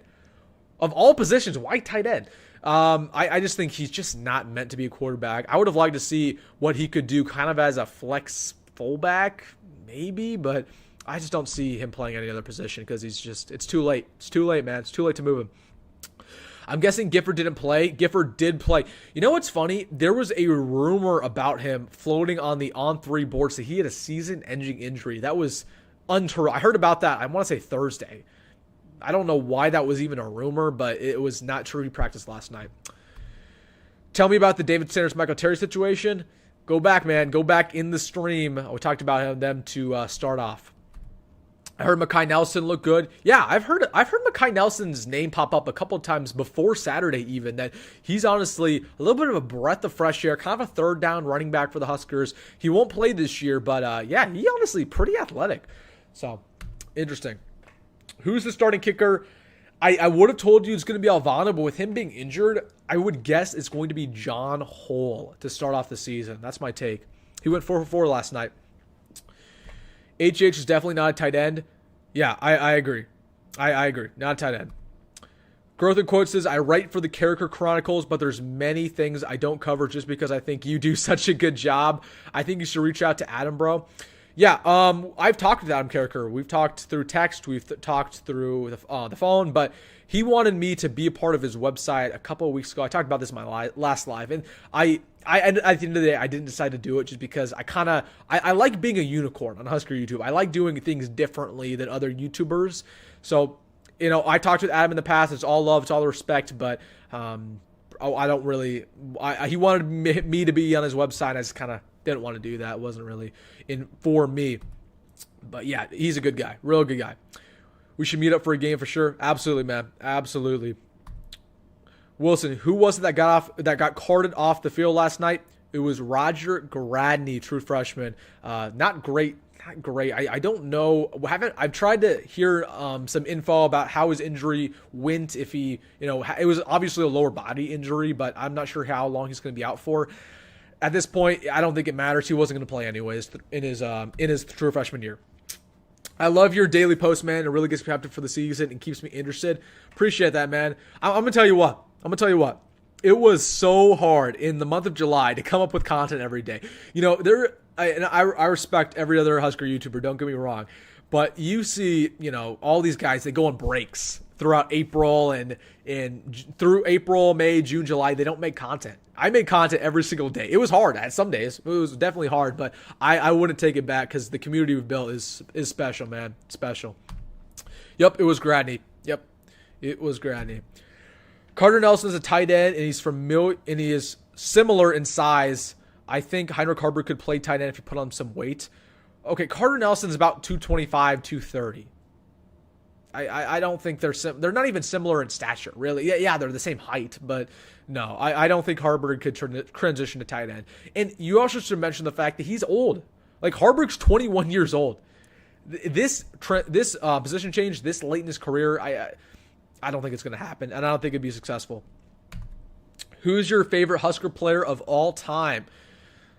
Of all positions, why tight end? I just think he's just not meant to be a quarterback. I would have liked to see what he could do kind of as a flex fullback, maybe, but I just don't see him playing any other position because it's too late. It's too late, man. It's too late to move him. I'm guessing Gifford didn't play. Gifford did play. You know what's funny? There was a rumor about him floating on the On3 boards that he had a season-ending injury. That was untrue. I heard about that, I want to say Thursday. I don't know why that was even a rumor, but it was not true. He practiced last night. Tell me about the David Sanders, Michael Terry situation. Go back, man. Go back in the stream. We talked about them to start off. I heard Mekhi Nelson look good. Yeah, I've heard Mekhi Nelson's name pop up a couple of times before Saturday even, that he's honestly a little bit of a breath of fresh air, kind of a 3rd down running back for the Huskers. He won't play this year, but yeah, he honestly pretty athletic. So, interesting. Who's the starting kicker? I would have told you it's going to be Alvano, but with him being injured, I would guess it's going to be John Hull to start off the season. That's my take. He went 4 for 4 last night. HH is definitely not a tight end. Yeah, I agree. I agree. Not a tight end. Growth in quotes says, I write for the Character Chronicles, but there's many things I don't cover just because I think you do such a good job. I think you should reach out to Adam, bro. Yeah, I've talked with Adam Carricker. We've talked through text. We've talked through the phone, but he wanted me to be a part of his website a couple of weeks ago. I talked about this in my last live, and I at the end of the day, I didn't decide to do it just because I like being a unicorn on Husker YouTube. I like doing things differently than other YouTubers. So, I talked with Adam in the past. It's all love, it's all respect, but I don't really. He wanted me to be on his website. I just kind of didn't want to do that. It wasn't really in for me. But yeah, he's a good guy, real good guy. We should meet up for a game for sure. Absolutely, man. Absolutely. Wilson, who was it that got carted off the field last night? It was Roger Gradney, true freshman. Not great. Not great. I don't know. I've tried to hear some info about how his injury went. If he, it was obviously a lower body injury, but I'm not sure how long he's going to be out for. At this point, I don't think it matters. He wasn't going to play anyways in his true freshman year. I love your daily post, man. It really gets me hyped for the season and keeps me interested. Appreciate that, man. I'm going to tell you what. It was so hard in the month of July to come up with content every day. I respect every other Husker YouTuber, don't get me wrong. But you see, all these guys, they go on breaks throughout April and through April, May, June, July. They don't make content. I made content every single day. It was hard at some days. It was definitely hard, but I wouldn't take it back because the community we've built is special, man. Special. Yep, it was Gradney. Yep, it was Gradney. Carter Nelson's a tight end, and he is similar in size. I think Heinrich Haarberg could play tight end if you put on some weight. Okay, Carter Nelson's about 225, 230. I don't think they're not even similar in stature, really. Yeah, they're the same height, but no, I don't think Haarberg could transition to tight end. And you also should mention the fact that he's old. Like, Haarberg's 21 years old. This position change this late in his career, I don't think it's going to happen, and I don't think it'd be successful. Who's your favorite Husker player of all time?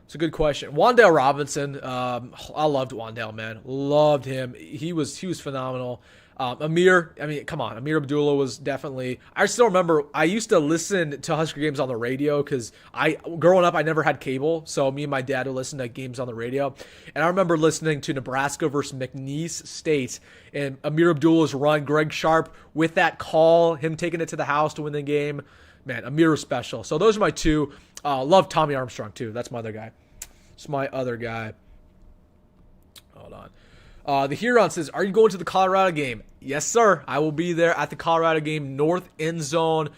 It's a good question. Wan'Dale Robinson. I loved Wan'Dale, man. Loved him. He was phenomenal. Amir Abdullah was definitely. I still remember I used to listen to Husker games on the radio because growing up I never had cable, so me and my dad would listen to games on the radio. And I remember listening to Nebraska versus McNeese State and Amir Abdullah's run, Greg Sharp with that call, him taking it to the house to win the game. Man, Amir was special. So those are my two. Love Tommy Armstrong too. That's my other guy. Hold on. The Huron says, are you going to the Colorado game? Yes, sir. I will be there at the Colorado game, north end zone.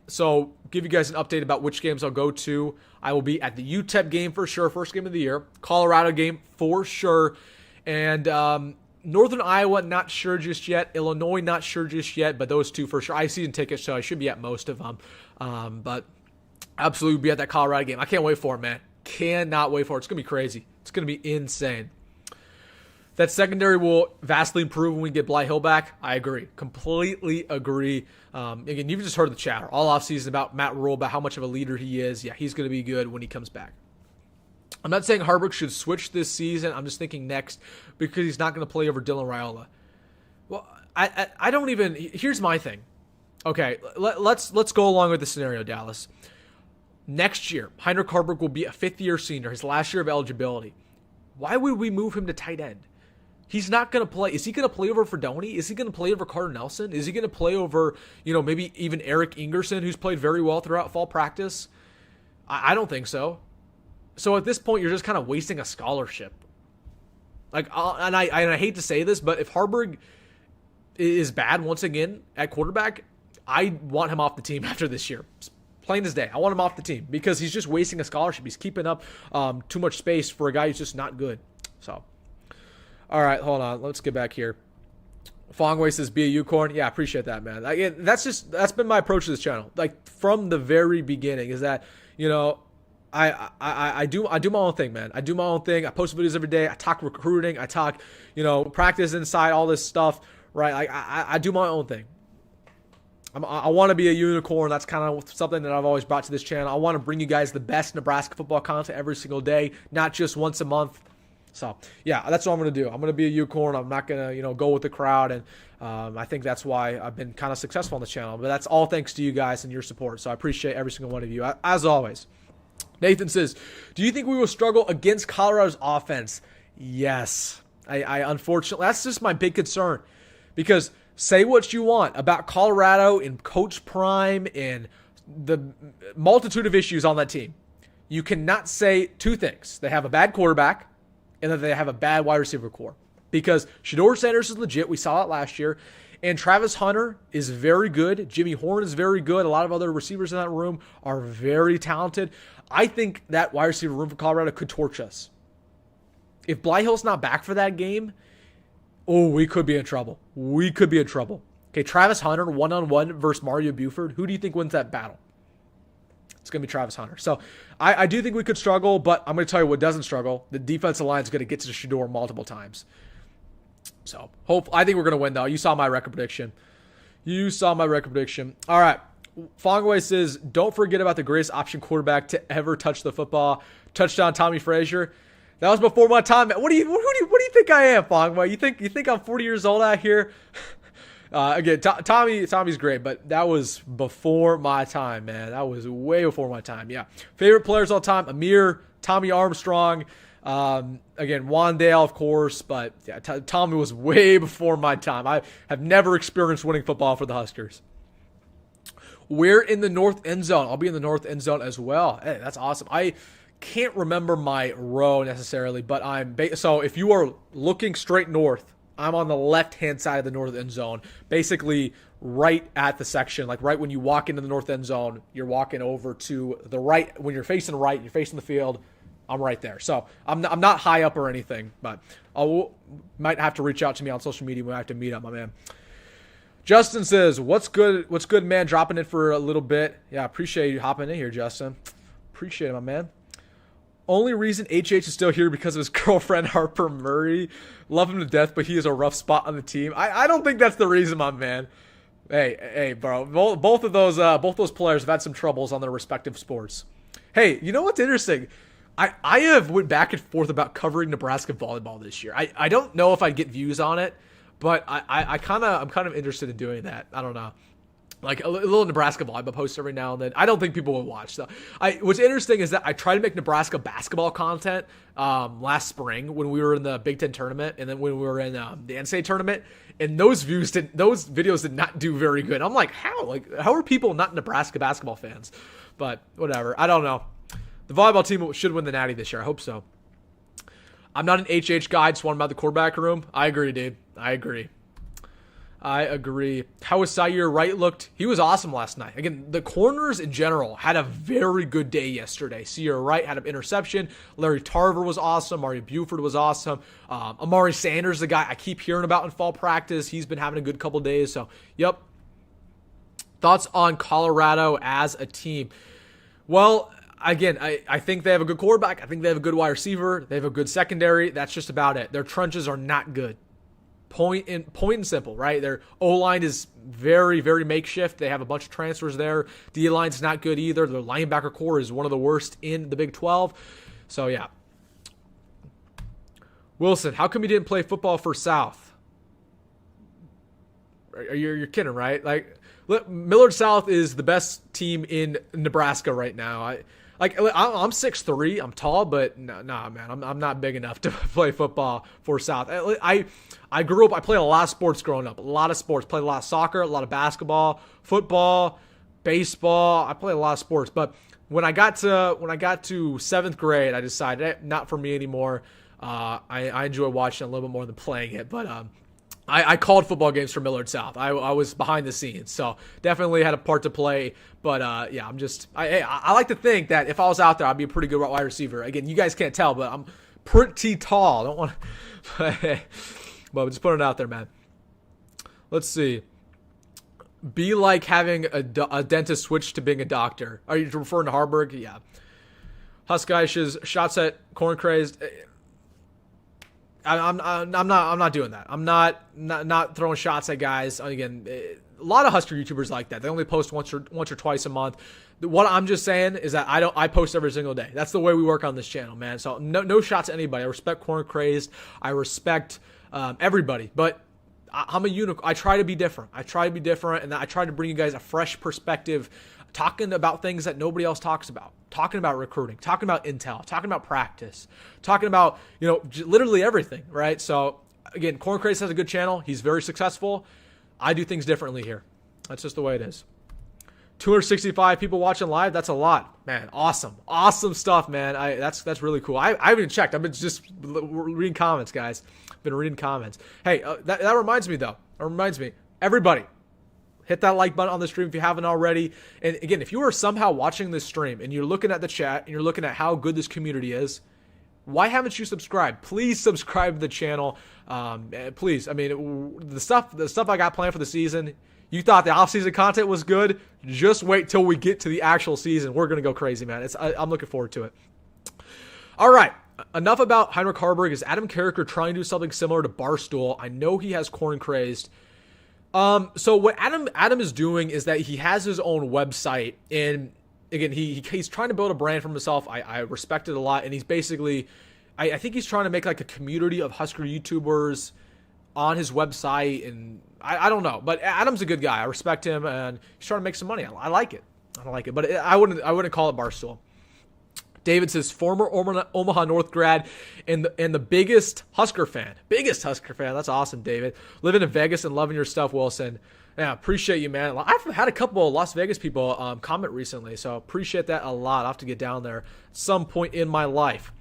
So give you guys an update about which games I'll go to. I will be at the UTEP game for sure, first game of the year. Colorado game for sure. And Northern Iowa, not sure just yet. Illinois, not sure just yet, but those two for sure. I have season tickets, so I should be at most of them. But absolutely be at that Colorado game. I can't wait for it, man. Cannot wait for it. It's going to be crazy. It's going to be insane. That secondary will vastly improve when we get Bly Hill back. I agree. Completely agree. Again, you've just heard the chatter all offseason about Matt Rhule, about how much of a leader he is. Yeah, he's going to be good when he comes back. I'm not saying Haarberg should switch this season. I'm just thinking next because he's not going to play over Dylan Raiola. Well, I don't even – here's my thing. Okay, let's go along with the scenario, Dallas. Next year, Heinrich Haarberg will be a fifth-year senior, his last year of eligibility. Why would we move him to tight end? He's not going to play. Is he going to play over Fredoni? Is he going to play over Carter Nelson? Is he going to play over, maybe even Eric Ingerson, who's played very well throughout fall practice? I don't think so. So at this point, you're just kind of wasting a scholarship. I hate to say this, but if Haarberg is bad once again at quarterback, I want him off the team after this year. Plain as day. I want him off the team because he's just wasting a scholarship. He's keeping up too much space for a guy who's just not good. So, all right, hold on. Let's get back here. Fongway says, be a unicorn. Yeah, I appreciate that, man. Again, that's been my approach to this channel. Like, from the very beginning is that, I do my own thing, man. I do my own thing. I post videos every day. I talk recruiting. I talk, practice inside, all this stuff, right? Like, I do my own thing. I want to be a unicorn. That's kind of something that I've always brought to this channel. I want to bring you guys the best Nebraska football content every single day, not just once a month. So, yeah, that's what I'm going to do. I'm going to be a unicorn. I'm not going to, go with the crowd. And I think that's why I've been kind of successful on the channel. But that's all thanks to you guys and your support. So I appreciate every single one of you, as always. Nathan says, do you think we will struggle against Colorado's offense? Yes. I unfortunately, that's just my big concern. Because say what you want about Colorado and Coach Prime and the multitude of issues on that team. You cannot say two things. They have a bad quarterback and that they have a bad wide receiver core. Because Shedeur Sanders is legit. We saw it last year. And Travis Hunter is very good. Jimmy Horn is very good. A lot of other receivers in that room are very talented. I think that wide receiver room for Colorado could torch us. If Blyhill's not back for that game, we could be in trouble. We could be in trouble. Okay, Travis Hunter, one-on-one versus Mario Buford. Who do you think wins that battle? It's going to be Travis Hunter. So I do think we could struggle, but I'm going to tell you what doesn't struggle. The defensive line is going to get to the Shedeur multiple times. So I think we're going to win, though. You saw my record prediction. All right. Fongway says, don't forget about the greatest option quarterback to ever touch the football. Touchdown, Tommy Frazier. That was before my time. What do you think I am, Fongway? You think I'm 40 years old out here? Again, Tommy's great, but that was before my time, man. That was way before my time. Yeah. Favorite players all time: Amir, Tommy Armstrong, again, Wandale, of course, but yeah, Tommy was way before my time. I have never experienced winning football for the Huskers. We're in the north end zone. I'll be in the north end zone as well. Hey, that's awesome. I can't remember my row necessarily, but so if you are looking straight north, I'm on the left-hand side of the north end zone, basically right at the section, like right when you walk into the north end zone, you're walking over to the right. When you're facing right, you're facing the field, I'm right there. So I'm not high up or anything, but might have to reach out to me on social media when I have to meet up, my man. Justin says, what's good, man? Dropping in for a little bit. Yeah, appreciate you hopping in here, Justin. Appreciate it, my man. Only reason HH is still here because of his girlfriend, Harper Murray. Love him to death, but he is a rough spot on the team. I don't think that's the reason, my man. Hey, bro. Both those players have had some troubles on their respective sports. Hey, you know what's interesting? I have went back and forth about covering Nebraska volleyball this year. I don't know if I'd get views on it, but I'm kind of interested in doing that. I don't know. Like a little Nebraska volleyball post every now and then. I don't think people will watch. So what's interesting is that I tried to make Nebraska basketball content last spring when we were in the Big Ten tournament, and then when we were in the NCAA tournament, and those videos did not do very good. I'm like, how are people not Nebraska basketball fans? But whatever. I don't know. The volleyball team should win the Natty this year. I hope so. I'm not an HH guy. Just want about the quarterback room. I agree, dude. I agree. How was Sayer Wright looked? He was awesome last night. Again, the corners in general had a very good day yesterday. Sayer Wright had an interception. Larry Tarver was awesome. Mario Buford was awesome. Amari Sanders, the guy I keep hearing about in fall practice. He's been having a good couple days. So, yep. Thoughts on Colorado as a team? Well, again, I think they have a good quarterback. I think they have a good wide receiver. They have a good secondary. That's just about it. Their trenches are not good. Point and simple, right? Their O-line is very, very makeshift. They have a bunch of transfers there. D-line's not good either. Their linebacker core is one of the worst in the Big 12. So, yeah. Wilson, how come you didn't play football for South? You're kidding, right? Like, Millard South is the best team in Nebraska right now. I'm 6'3", I'm tall, but nah, man, I'm not big enough to play football for South. I grew up, I played a lot of sports growing up, a lot of sports. Played a lot of soccer, a lot of basketball, football, baseball. I played a lot of sports, but when I got to seventh grade, I decided not for me anymore. I enjoy watching a little bit more than playing it, but I called football games for Millard South. I was behind the scenes, so definitely had a part to play. But yeah, I like to think that if I was out there, I'd be a pretty good wide receiver. Again, you guys can't tell, but I'm pretty tall. I don't want to, but just put it out there, man. Let's see. Be like having a dentist switch to being a doctor. Are you referring to Hoiberg? Yeah. Huskish's shots at corn crazed. I'm not doing that. I'm not throwing shots at guys. Again, a lot of Husker YouTubers like that. They only post once or twice a month. What I'm just saying is that I post every single day. That's the way we work on this channel, man. So no shots at anybody. I respect corn crazed. I respect everybody, but I'm a unicorn. I try to be different. And I try to bring you guys a fresh perspective talking about things that nobody else talks about, talking about recruiting, talking about intel, talking about practice, talking about, literally everything, right? So again, Corn Craze has a good channel. He's very successful. I do things differently here. That's just the way it is. 265 people watching live. That's a lot, man. Awesome stuff, man. That's really cool. I haven't even checked. I've been just reading comments, guys. Been reading comments. Hey, that reminds me though. Everybody, hit that like button on the stream if you haven't already. And again, if you are somehow watching this stream and you're looking at the chat and you're looking at how good this community is, why haven't you subscribed? Please subscribe to the channel. Please. I mean, the stuff I got planned for the season. You thought the off-season content was good? Just wait till we get to the actual season. We're going to go crazy, man. I'm looking forward to it. All right. Enough about Heinrich Hoiberg. Is Adam Carricker trying to do something similar to Barstool? I know he has Corn Crazed. So what Adam is doing is that he has his own website. And again, he's trying to build a brand for himself. I respect it a lot. And he's basically, I think he's trying to make like a community of Husker YouTubers on his website, and I don't know, but Adam's a good guy. I respect him, and he's trying to make some money. I like it, but I wouldn't call it Barstool. David says former Omaha North grad and the biggest Husker fan. That's awesome, David. Living in Vegas and loving your stuff, Wilson. Yeah, appreciate you, man. I've had a couple of Las Vegas people comment recently, so appreciate that a lot. I'll have to get down there at some point in my life.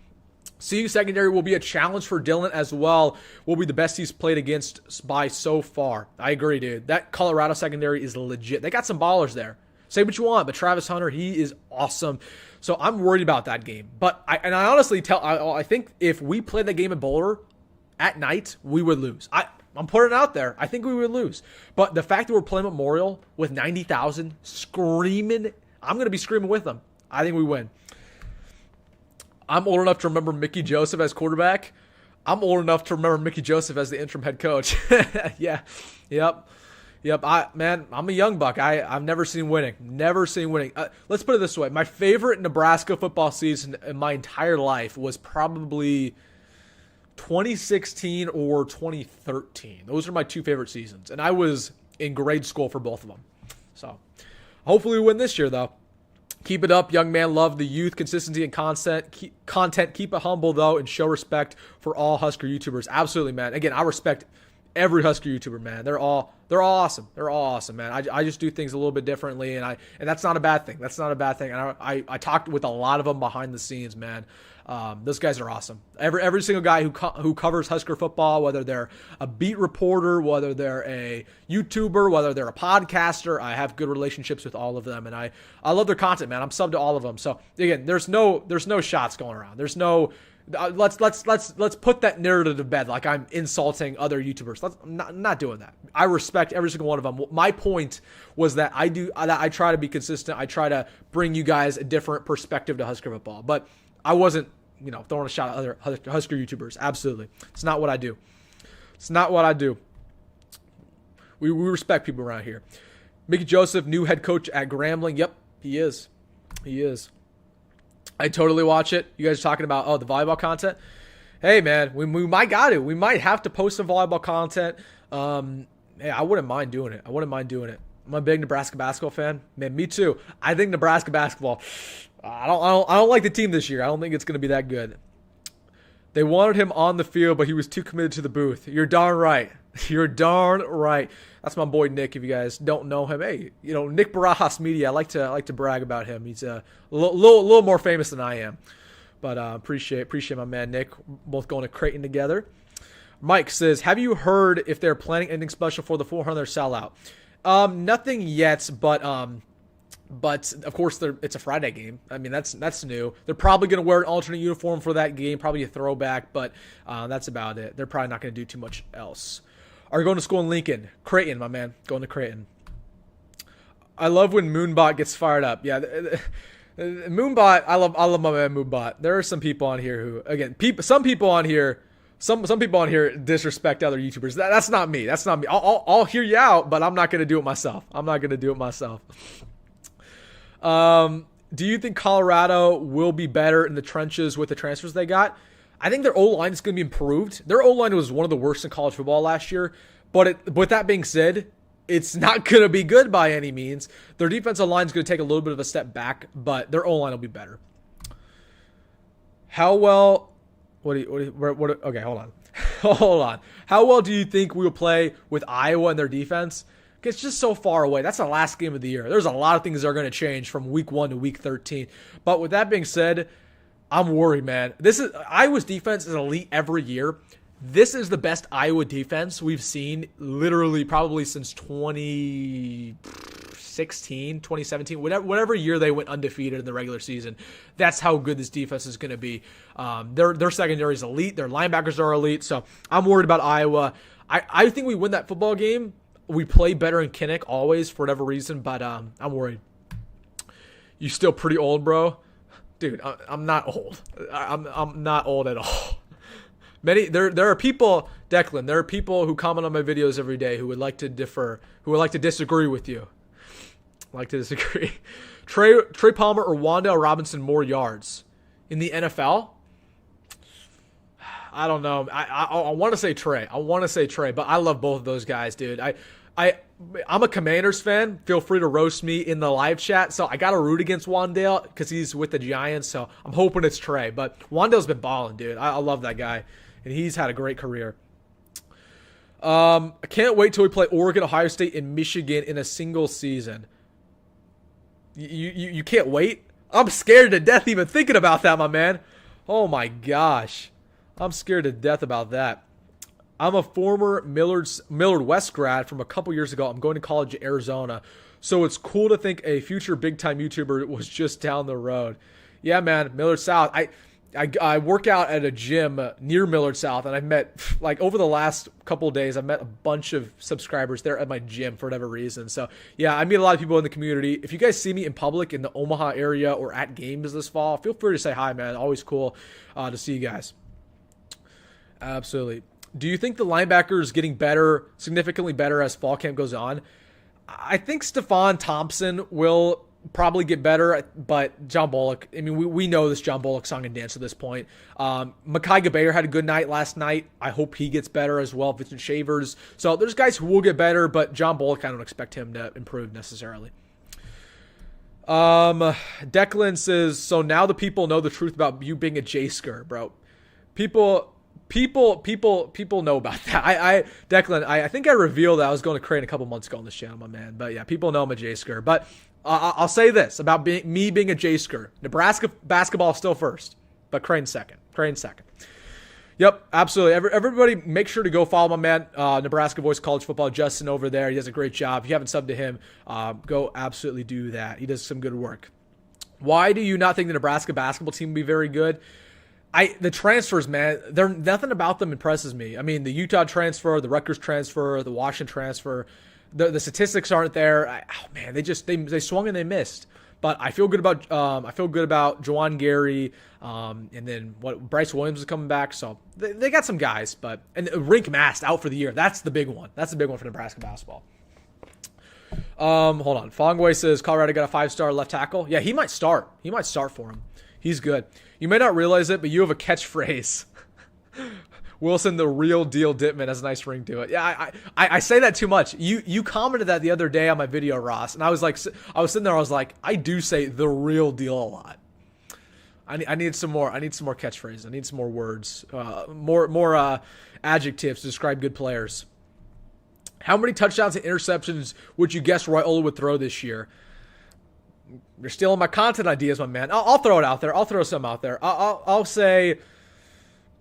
CU secondary will be a challenge for Dylan as well. Will be the best he's played against by so far. I agree, dude. That Colorado secondary is legit. They got some ballers there. Say what you want, but Travis Hunter, he is awesome. So I'm worried about that game. But I honestly I think if we played that game at Boulder at night, we would lose. I'm putting it out there. I think we would lose. But the fact that we're playing Memorial with 90,000 screaming, I'm going to be screaming with them. I think we win. I'm old enough to remember Mickey Joseph as quarterback. I'm old enough to remember Mickey Joseph as the interim head coach. Yeah. Yep. I'm a young buck. I've never seen winning. Let's put it this way. My favorite Nebraska football season in my entire life was probably 2016 or 2013. Those are my two favorite seasons. And I was in grade school for both of them. So hopefully we win this year, though. Keep it up, young man. Love the youth, consistency, and content. Keep it humble, though, and show respect for all Husker YouTubers. Absolutely, man. Again, I respect every Husker YouTuber, man. They're all awesome. They're all awesome, man. I just do things a little bit differently, and that's not a bad thing. And I talked with a lot of them behind the scenes, man. Those guys are awesome. Every single guy who covers Husker football, whether they're a beat reporter, whether they're a YouTuber, whether they're a podcaster, I have good relationships with all of them, and I love their content, man. I'm subbed to all of them. So again, there's no shots going around. There's no let's put that narrative to bed like I'm insulting other YouTubers. I'm not doing that. I respect every single one of them. My point was that I try to be consistent. I try to bring you guys a different perspective to Husker football, but I wasn't, throwing a shot at other Husker YouTubers. Absolutely. It's not what I do. We respect people around here. Mickey Joseph, new head coach at Grambling. Yep, he is. I totally watch it. You guys are talking about, the volleyball content. Hey, man, we might we might have to post some volleyball content. Hey, I wouldn't mind doing it. I'm a big Nebraska basketball fan. Man, me too. I think Nebraska basketball, I don't like the team this year. I don't think it's going to be that good. They wanted him on the field, but he was too committed to the booth. You're darn right. That's my boy Nick. If you guys don't know him, hey, Nick Barajas Media. I like to brag about him. He's a little more famous than I am, but appreciate my man Nick. Both going to Creighton together. Mike says, have you heard if they're planning anything special for the 400 sellout? Nothing yet, but of course it's a Friday game. I mean, that's new. They're probably going to wear an alternate uniform for that game, probably a throwback, but that's about it. They're probably not going to do too much else. Are you going to school in Lincoln? Creighton, my man. Going to Creighton. I love when Moonbot gets fired up. Yeah, Moonbot, I love my man Moonbot. There are some people on here who, again, some people on here disrespect other YouTubers. That's not me. I'll hear you out, but I'm not going to do it myself. Do you think Colorado will be better in the trenches with the transfers they got? I think their O-line is going to be improved. Their O-line was one of the worst in college football last year. But with that being said, it's not going to be good by any means. Their defensive line is going to take a little bit of a step back, but their O-line will be better. How well... okay, hold on. Hold on. How well do you think we will play with Iowa and their defense? It's just so far away. That's the last game of the year. There's a lot of things that are going to change from week 1 to week 13. But with that being said, I'm worried, man. Iowa's defense is elite every year. This is the best Iowa defense we've seen literally probably since 2016, 2017, whatever year they went undefeated in the regular season. That's how good this defense is going to be. Their secondary is elite. Their linebackers are elite. So I'm worried about Iowa. I think we win that football game. We play better in Kinnick always for whatever reason, but I'm worried. You still pretty old, bro? Dude, I'm not old. I'm not old at all. There are people, Declan, there are people who comment on my videos every day who would like to differ, who would like to disagree with you. Like to disagree. Trey Palmer or Wan'Dale Robinson more yards in the NFL? I don't know. I want to say Trey. But I love both of those guys, dude. I'm a Commanders fan. Feel free to roast me in the live chat. So I got to root against Wan'Dale because he's with the Giants. So I'm hoping it's Trey. But Wan'Dale's been balling, dude. I love that guy. And he's had a great career. I can't wait till we play Oregon, Ohio State, and Michigan in a single season. You can't wait? I'm scared to death even thinking about that, my man. Oh, my gosh. I'm scared to death about that. I'm a former Millard West grad from a couple years ago. I'm going to college in Arizona. So it's cool to think a future big-time YouTuber was just down the road. Yeah, man, Millard South. I work out at a gym near Millard South, and I've met, like, over the last couple of days, I've met a bunch of subscribers there at my gym for whatever reason. So, yeah, I meet a lot of people in the community. If you guys see me in public in the Omaha area or at games this fall, feel free to say hi, man. Always cool to see you guys. Absolutely. Do you think the linebackers getting better, significantly better as fall camp goes on? I think Stephon Thompson will probably get better, but John Bullock, I mean, we know this John Bullock song and dance at this point. Mekhi Gabayer had a good night last night. I hope he gets better as well. Vincent Shavers. So there's guys who will get better, but John Bullock, I don't expect him to improve necessarily. Declan says, so now the people know the truth about you being a J-Sker, bro. People know about that. Declan, I think I revealed that I was going to Crane a couple months ago on this channel, my man. But yeah, people know I'm a J-Sker. But I'll say this about me being a J-Sker. Nebraska basketball still first, but Crane second. Yep, absolutely. Everybody make sure to go follow my man, Nebraska Voice College Football, Justin over there. He does a great job. If you haven't subbed to him, go absolutely do that. He does some good work. Why do you not think the Nebraska basketball team will be very good? The transfers, man, nothing about them impresses me. I mean, the Utah transfer, the Rutgers transfer, the Washington transfer, the statistics aren't there. They swung and they missed. But I feel good about Juwan Gary, and then Bryce Williams is coming back. So they got some guys, and Rink Mast out for the year. That's the big one. That's the big one for Nebraska basketball. Hold on. Fongway says Colorado got a 5-star left tackle. Yeah, he might start. He might start for him. He's good. You may not realize it, but you have a catchphrase. Wilson, the real deal Dittman, has a nice ring to it. Yeah, I say that too much. You commented that the other day on my video, Ross, and I was sitting there, I was like, I do say the real deal a lot. I need some more catchphrases. I need some more words, more adjectives to describe good players. How many touchdowns and interceptions would you guess Raiola would throw this year? You're stealing my content ideas, my man. I'll throw it out there. I'll throw some out there. I'll say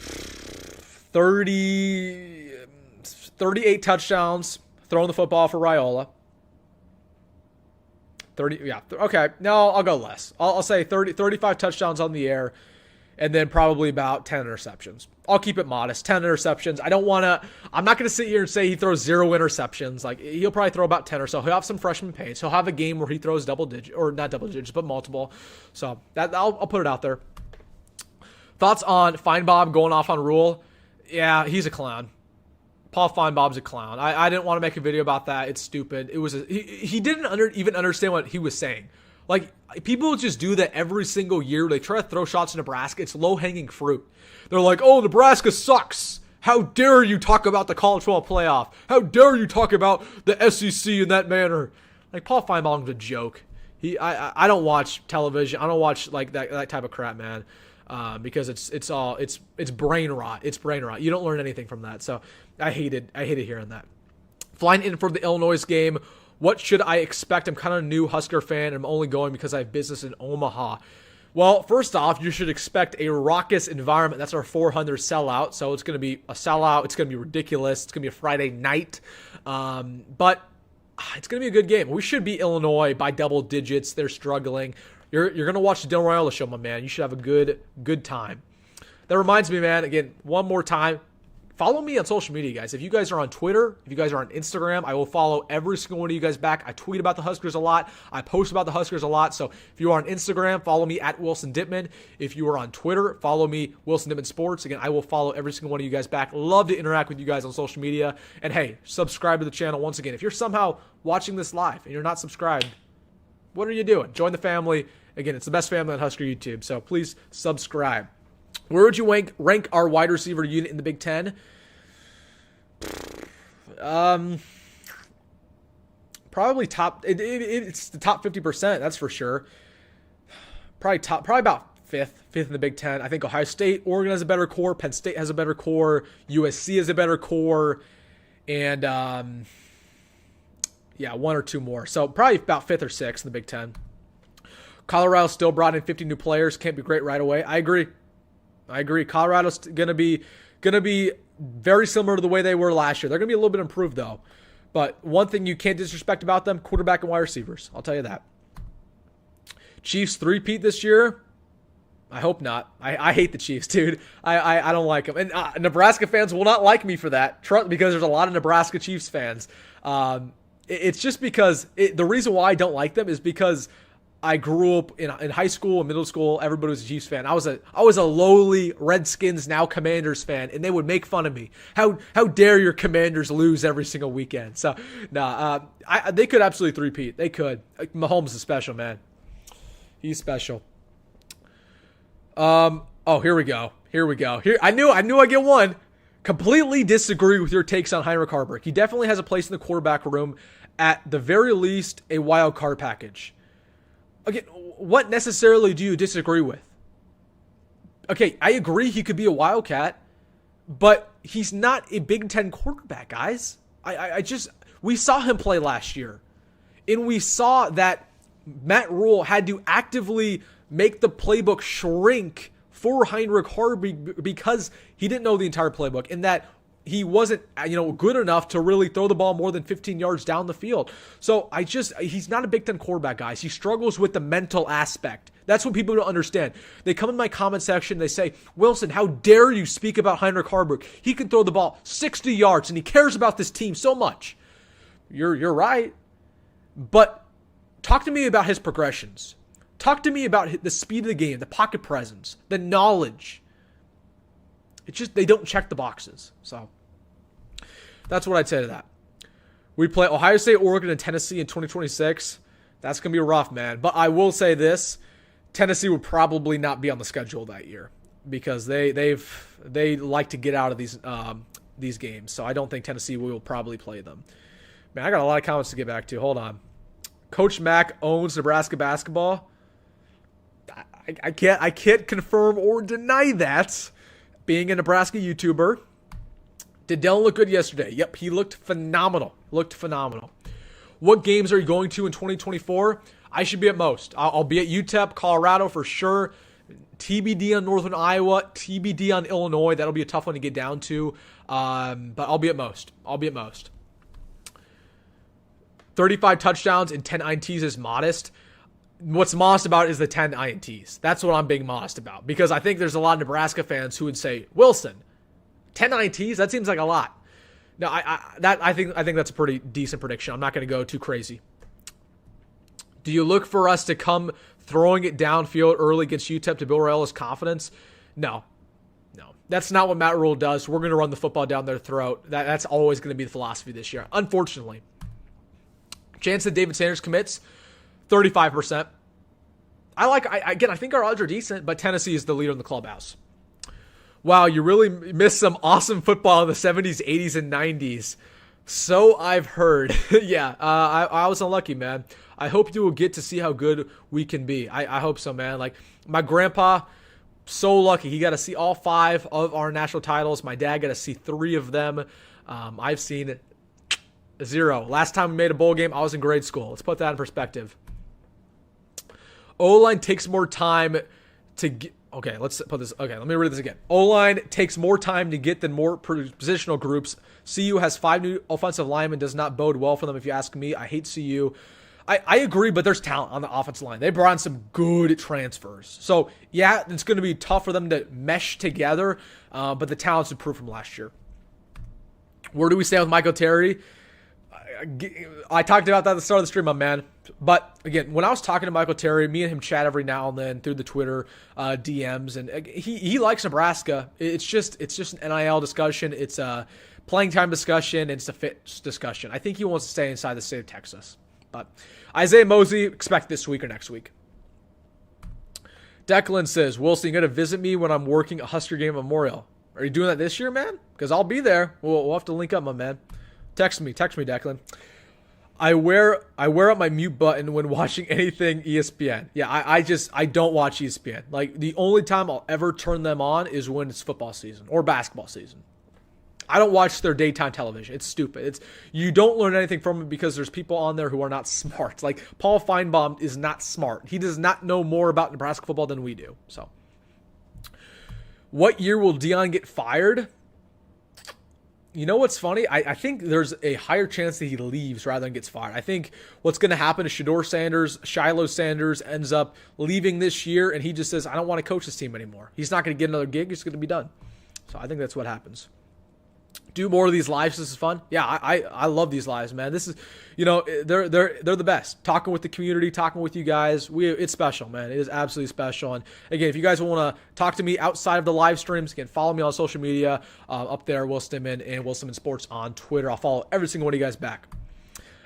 38 touchdowns throwing the football for Raiola. 30, yeah. Okay, no, I'll go less. I'll say 35 touchdowns on the air, and then probably about 10 interceptions. I'll keep it modest. 10 interceptions. I'm not going to sit here and say he throws 0 interceptions. Like, he'll probably throw about 10 or so. He'll have some freshman pace. He'll have a game where he throws double digits, or not double digits, but multiple. So I'll put it out there. Thoughts on Feinbaum going off on Rhule? Yeah, he's a clown. Paul Feinbaum's a clown. I didn't want to make a video about that. It's stupid. He didn't even understand what he was saying. Like, people just do that every single year. They try to throw shots at Nebraska. It's low-hanging fruit. They're like, oh, Nebraska sucks. How dare you talk about the college football playoff? How dare you talk about the SEC in that manner? Like, Paul Feinbaum's a joke. I don't watch television. I don't watch like that type of crap, man. Because it's brain rot. It's brain rot. You don't learn anything from that. So I hated hearing that. Flying in for the Illinois game. What should I expect? I'm kind of a new Husker fan. I'm only going because I have business in Omaha. Well, first off, you should expect a raucous environment. That's our 400 sellout. So it's going to be a sellout. It's going to be ridiculous. It's going to be a Friday night. But it's going to be a good game. We should beat Illinois by double digits. They're struggling. You're going to watch the Dylan Raiola show, my man. You should have a good time. That reminds me, man, again, one more time. Follow me on social media, guys. If you guys are on Twitter, if you guys are on Instagram, I will follow every single one of you guys back. I tweet about the Huskers a lot. I post about the Huskers a lot. So if you are on Instagram, follow me at Wilson Dittman. If you are on Twitter, follow me, Wilson Dittman Sports. Again, I will follow every single one of you guys back. Love to interact with you guys on social media. And hey, subscribe to the channel once again. If you're somehow watching this live and you're not subscribed, what are you doing? Join the family. Again, it's the best family on Husker YouTube. So please subscribe. Where would you rank our wide receiver unit in the Big Ten? Probably top. It's the top 50%. That's for sure. Probably about fifth in the Big Ten. I think Ohio State, Oregon has a better core. Penn State has a better core. USC has a better core, and one or two more. So probably about fifth or sixth in the Big Ten. Colorado still brought in 50 new players. Can't be great right away. I agree. Colorado's gonna be very similar to the way they were last year. They're going to be a little bit improved, though. But one thing you can't disrespect about them, quarterback and wide receivers. I'll tell you that. Chiefs three-peat this year? I hope not. I hate the Chiefs, dude. I don't like them. And Nebraska fans will not like me for that, because there's a lot of Nebraska Chiefs fans. It's just because the reason why I don't like them is because I grew up in high school and middle school. Everybody was a Chiefs fan. I was a lowly Redskins, now Commanders fan, and they would make fun of me. How dare your Commanders lose every single weekend? So, they could absolutely three-peat. They could. Mahomes is special, man. He's special. Here we go. I knew I'd get one. Completely disagree with your takes on Heinrich Haarberg. He definitely has a place in the quarterback room. At the very least, a wild card package. Again, what necessarily do you disagree with? Okay, I agree he could be a Wildcat, but he's not a Big Ten quarterback, guys. We saw him play last year, and we saw that Matt Rhule had to actively make the playbook shrink for Heinrich Haarberg because he didn't know the entire playbook, and that he wasn't, good enough to really throw the ball more than 15 yards down the field. So he's not a Big Ten quarterback, guys. He struggles with the mental aspect. That's what people don't understand. They come in my comment section, they say, Wilson, how dare you speak about Heinrich Haarberg? He can throw the ball 60 yards and he cares about this team so much. You're right. But talk to me about his progressions. Talk to me about the speed of the game, the pocket presence, the knowledge. It's just they don't check the boxes. So that's what I'd say to that. We play Ohio State, Oregon, and Tennessee in 2026. That's going to be rough, man. But I will say this. Tennessee would probably not be on the schedule that year because they like to get out of these games. So I don't think Tennessee will probably play them. Man, I got a lot of comments to get back to. Hold on. Coach Mack owns Nebraska basketball. I can't confirm or deny that. Being a Nebraska YouTuber. Did Dylan look good yesterday? Yep, he looked phenomenal. What games are you going to in 2024? I should be at most. I'll be at UTEP, Colorado for sure. TBD on Northern Iowa. TBD on Illinois. That'll be a tough one to get down to. But I'll be at most. 35 touchdowns and 10 INTs is modest. What's modest about it is the 10 INTs. That's what I'm being modest about. Because I think there's a lot of Nebraska fans who would say, Wilson, 10 INTs? That seems like a lot. No, I think that's a pretty decent prediction. I'm not going to go too crazy. Do you look for us to come throwing it downfield early against UTEP to build Raiola's confidence? No. That's not what Matt Rhule does. We're going to run the football down their throat. That's always going to be the philosophy this year, unfortunately. Chance that David Sanders commits, 35%. I think our odds are decent, but Tennessee is the leader in the clubhouse. Wow, you really missed some awesome football in the 70s, 80s, and 90s. So I've heard. Yeah, I was unlucky, man. I hope you will get to see how good we can be. I hope so, man. Like, my grandpa, so lucky. He got to see all 5 of our national titles. My dad got to see 3 of them. I've seen 0. Last time we made a bowl game, I was in grade school. Let's put that in perspective. O-line takes more time to get. Okay, let's put this. Okay, let me read this again. O-line takes more time to get than more positional groups. CU has 5 new offensive linemen. Does not bode well for them, if you ask me. I hate CU. I agree, but there's talent on the offensive line. They brought in some good transfers. So, yeah, it's going to be tough for them to mesh together, but the talent's improved from last year. Where do we stand with Michael Terry? I talked about that at the start of the stream, my man. But again, when I was talking to Michael Terry, me and him chat every now and then through the Twitter DMs, and he likes Nebraska. It's just an NIL discussion. It's a playing time discussion. It's a fit discussion. I think he wants to stay inside the state of Texas. But Isaiah Mosey, expect this week or next week. Declan says, Wilson, you going to visit me when I'm working a Husker game Memorial? Are you doing that this year, man? Because I'll be there. We'll have to link up, my man. Text me, Declan. I wear up my mute button when watching anything ESPN. Yeah, I don't watch ESPN. Like, the only time I'll ever turn them on is when it's football season or basketball season. I don't watch their daytime television. It's stupid. You don't learn anything from it because there's people on there who are not smart. Like, Paul Feinbaum is not smart. He does not know more about Nebraska football than we do. So, what year will Deion get fired? You know what's funny? I think there's a higher chance that he leaves rather than gets fired. I think what's going to happen is Shiloh Sanders ends up leaving this year, and he just says, I don't want to coach this team anymore. He's not going to get another gig. He's going to be done. So I think that's what happens. Do more of these lives. This is fun. Yeah, I love these lives, man. This is, they're the best. Talking with the community, talking with you guys. It's special, man. It is absolutely special. And again, if you guys want to talk to me outside of the live streams, again, follow me on social media up there, Will Stimman and Will Stimman Sports on Twitter. I'll follow every single one of you guys back.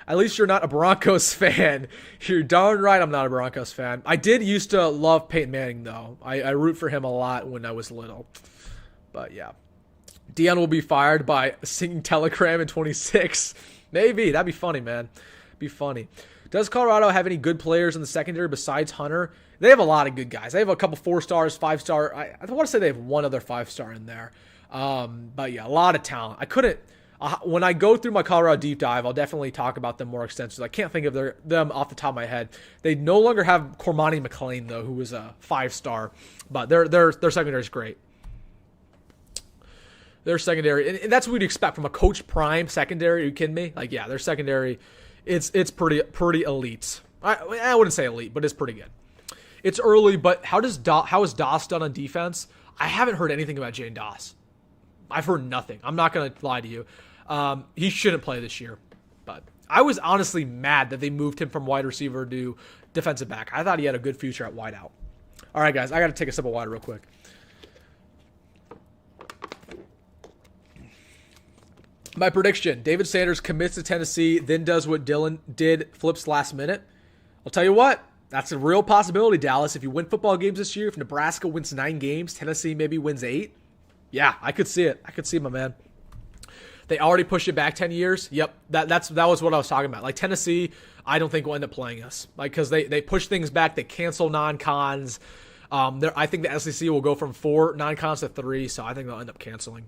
At least you're not a Broncos fan. You're darn right I'm not a Broncos fan. I did used to love Peyton Manning, though. I root for him a lot when I was little. But yeah. Deion will be fired by singing Telegram in 26. Maybe. That'd be funny, man. Be funny. Does Colorado have any good players in the secondary besides Hunter? They have a lot of good guys. They have a couple 4-stars, 5-star. I want to say they have one other 5-star in there. But yeah, a lot of talent. I couldn't. When I go through my Colorado deep dive, I'll definitely talk about them more extensively. I can't think of them off the top of my head. They no longer have Cormani McLean, though, who was a 5-star. But their secondary is great. Their secondary, and that's what we'd expect from a Coach Prime secondary. Are you kidding me? Like, yeah, their secondary, it's pretty elite. I wouldn't say elite, but it's pretty good. It's early, but how is Doss done on defense? I haven't heard anything about Jane Doss. I've heard nothing. I'm not going to lie to you. He shouldn't play this year, but I was honestly mad that they moved him from wide receiver to defensive back. I thought he had a good future at wide out. All right, guys, I got to take a sip of water real quick. My prediction, David Sanders commits to Tennessee, then does what Dylan did, flips last minute. I'll tell you what, that's a real possibility, Dallas. If you win football games this year, if Nebraska wins 9 games, Tennessee maybe wins 8. Yeah, I could see it. I could see it, my man. They already pushed it back 10 years. Yep, that was what I was talking about. Like, Tennessee, I don't think will end up playing us. Like, because they push things back. They cancel non-cons. I think the SEC will go from 4 non-cons to 3, so I think they'll end up canceling.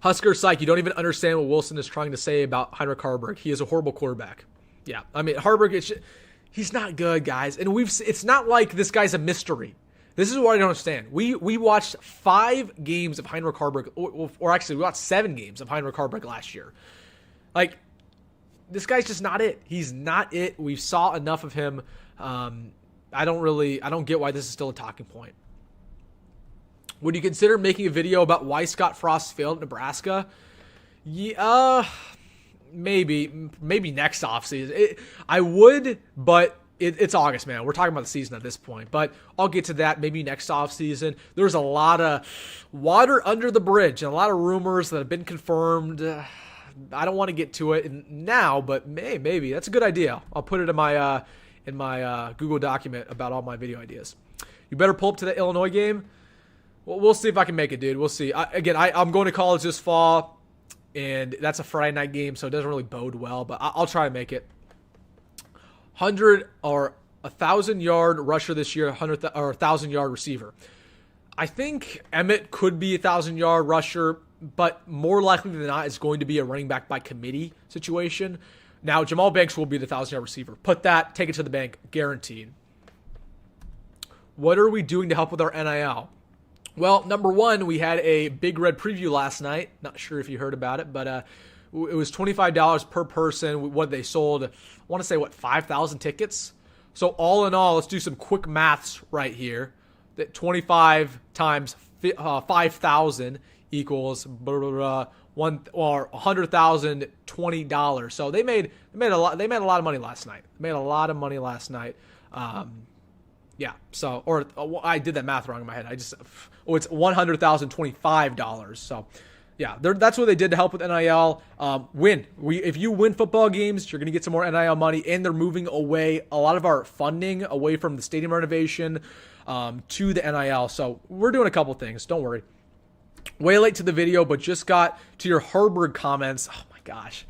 Husker psych, you don't even understand what Wilson is trying to say about Heinrich Haarberg. He is a horrible quarterback. Yeah, I mean, Haarberg, he's not good, guys. And it's not like this guy's a mystery. This is what I don't understand. We watched 5 games of Heinrich Haarberg, or actually, we watched 7 games of Heinrich Haarberg last year. Like, this guy's just not it. He's not it. We saw enough of him. I don't get why this is still a talking point. Would you consider making a video about why Scott Frost failed at Nebraska? Yeah, maybe next offseason. I would, but it's August, man. We're talking about the season at this point. But I'll get to that maybe next offseason. There's a lot of water under the bridge and a lot of rumors that have been confirmed. I don't want to get to it now, but maybe. That's a good idea. I'll put it in my Google document about all my video ideas. You better pull up to the Illinois game. We'll see if I can make it, dude. We'll see. I'm going to college this fall, and that's a Friday night game, so it doesn't really bode well, but I'll try to make it. 100 or 1,000-yard rusher this year, 100 or 1,000-yard receiver. I think Emmett could be a 1,000-yard rusher, but more likely than not, it's going to be a running back by committee situation. Now, Jamal Banks will be the 1,000-yard receiver. Take it to the bank, guaranteed. What are we doing to help with our NIL? Well, number one, we had a Big Red preview last night. Not sure if you heard about it, but it was $25 per person. What they sold, I want to say, 5,000 tickets? So all in all, let's do some quick maths right here. That 25 times 5,000 equals $100,020. So they made a lot of money last night. Yeah. So, I did that math wrong in my head. It's $100,025. So, yeah, that's what they did to help with NIL. If you win football games, you're going to get some more NIL money, and they're moving away a lot of our funding away from the stadium renovation to the NIL. So we're doing a couple things. Don't worry. Way late to the video, but just got to your Hoiberg comments. Oh my gosh.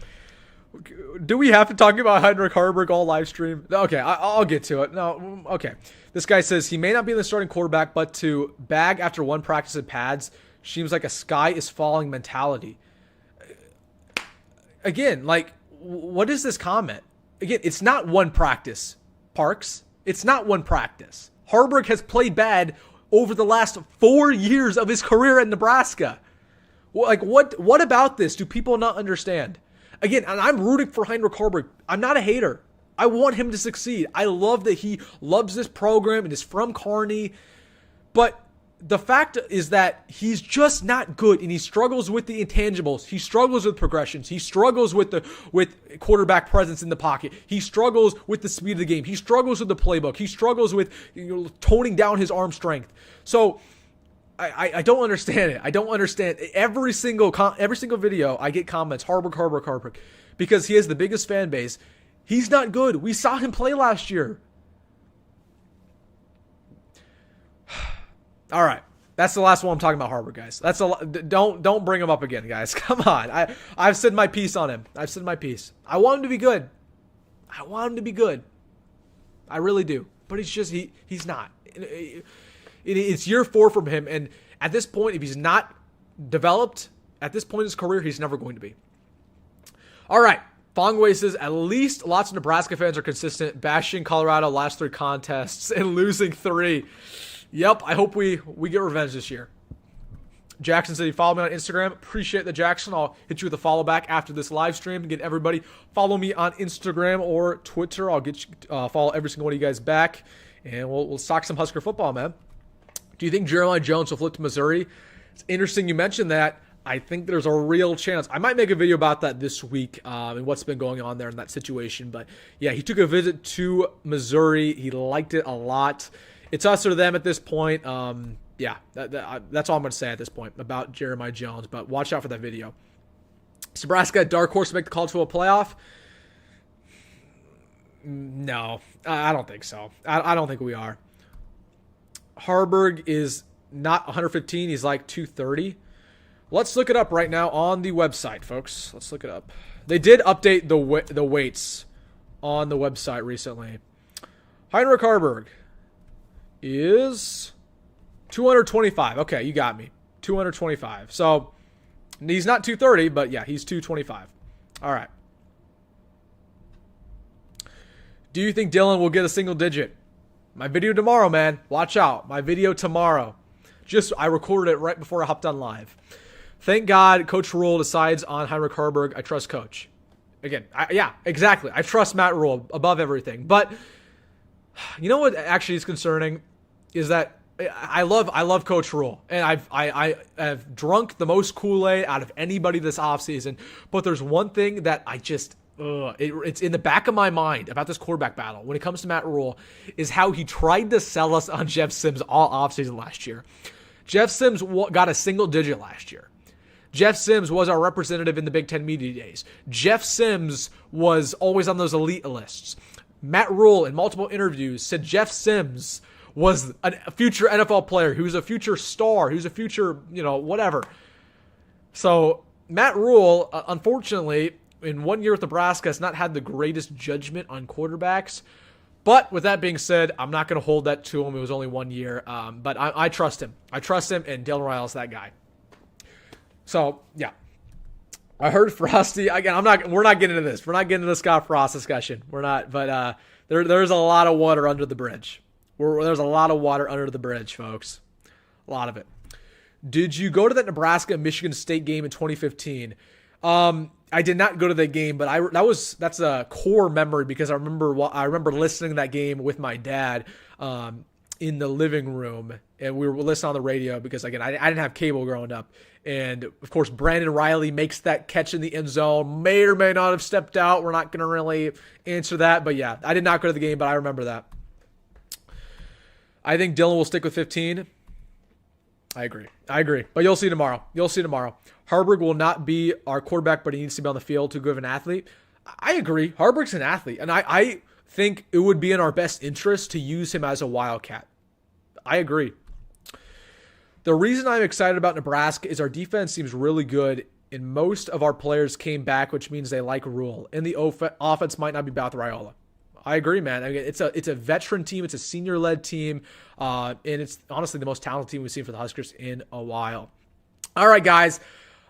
Do we have to talk about Heinrich Hoiberg all live stream? Okay, I'll get to it. No, okay. This guy says he may not be the starting quarterback, but to bag after one practice in pads seems like a sky is falling mentality. Again, what is this comment? Again, it's not one practice, Parks. It's not one practice. Hoiberg has played bad over the last 4 years of his career at Nebraska. What about this do people not understand? Again, and I'm rooting for Heinrich Hoiberg. I'm not a hater. I want him to succeed. I love that he loves this program and is from Kearney. But the fact is that he's just not good, and he struggles with the intangibles. He struggles with progressions. He struggles with quarterback presence in the pocket. He struggles with the speed of the game. He struggles with the playbook. He struggles with toning down his arm strength. So I don't understand it. I don't understand. Every single video I get comments, Hoiberg, because he has the biggest fan base. He's not good. We saw him play last year. All right. That's the last one I'm talking about Hoiberg, guys. That's don't bring him up again, guys. Come on. I've said my piece on him. I've said my piece. I want him to be good. I really do. But he's not. It's year 4 from him, and at this point, if he's not developed at this point in his career, he's never going to be. All right. Fongway says, at least lots of Nebraska fans are consistent, bashing Colorado last 3 contests and losing 3. Yep, I hope we get revenge this year. Jackson said he followed me on Instagram. Appreciate that, Jackson. I'll hit you with a follow back after this live stream. Again, everybody, follow me on Instagram or Twitter. I'll get you, follow every single one of you guys back, and we'll talk some Husker football, man. Do you think Jeremiah Jones will flip to Missouri? It's interesting you mentioned that. I think there's a real chance. I might make a video about that this week and what's been going on there in that situation. But, yeah, he took a visit to Missouri. He liked it a lot. It's us or them at this point. Yeah, that's all I'm going to say at this point about Jeremiah Jones. But watch out for that video. Is Nebraska a dark horse to make the college football playoff? No, I don't think so. I don't think we are. Hoiberg is not 115. He's like 230. Let's look it up right now on the website, folks. Let's look it up. They did update the weights on the website recently. Heinrich Hoiberg is 225. Okay, you got me. 225. So he's not 230, but yeah, he's 225. All right. Do you think Dylan will get a single digit? My video tomorrow, man. Watch out. My video tomorrow. I recorded it right before I hopped on live. Thank God Coach Rhule decides on Heinrich Hoiberg. I trust Coach. Again, yeah, exactly. I trust Matt Rhule above everything. But you know what actually is concerning is that I love Coach Rhule, and I've drunk the most Kool-Aid out of anybody this offseason. But there's one thing that I just it's in the back of my mind about this quarterback battle when it comes to Matt Rhule is how he tried to sell us on Jeff Sims all offseason last year. Jeff Sims got a single digit last year. Jeff Sims was our representative in the Big Ten Media Days. Jeff Sims was always on those elite lists. Matt Rhule, in multiple interviews, said Jeff Sims was a future NFL player, who's a future star, who's a future, whatever. So Matt Rhule, unfortunately, in 1 year with Nebraska, has not had the greatest judgment on quarterbacks. But with that being said, I'm not going to hold that to him. It was only 1 year. But I trust him. I trust him, and Dylan Raiola is that guy. So, yeah. I heard Frosty. Again, we're not getting into this. We're not getting into the Scott Frost discussion. We're not. But there's a lot of water under the bridge. There's a lot of water under the bridge, folks. A lot of it. Did you go to that Nebraska-Michigan State game in 2015? I did not go to that game, but that's a core memory because I remember listening to that game with my dad in the living room, and we were listening on the radio because, again, I didn't have cable growing up. And, of course, Brandon Riley makes that catch in the end zone. May or may not have stepped out. We're not going to really answer that. But, yeah, I did not go to the game, but I remember that. I think Dylan will stick with 15. I agree. But you'll see tomorrow. Hoiberg will not be our quarterback, but he needs to be on the field to go of an athlete. I agree. Hoiberg's an athlete, and I think it would be in our best interest to use him as a wildcat. I agree. The reason I'm excited about Nebraska is our defense seems really good, and most of our players came back, which means they like Rhule, and the offense might not be bad with Raiola. I agree, man. I mean, it's a veteran team. It's a senior-led team, and it's honestly the most talented team we've seen for the Huskers in a while. All right, guys.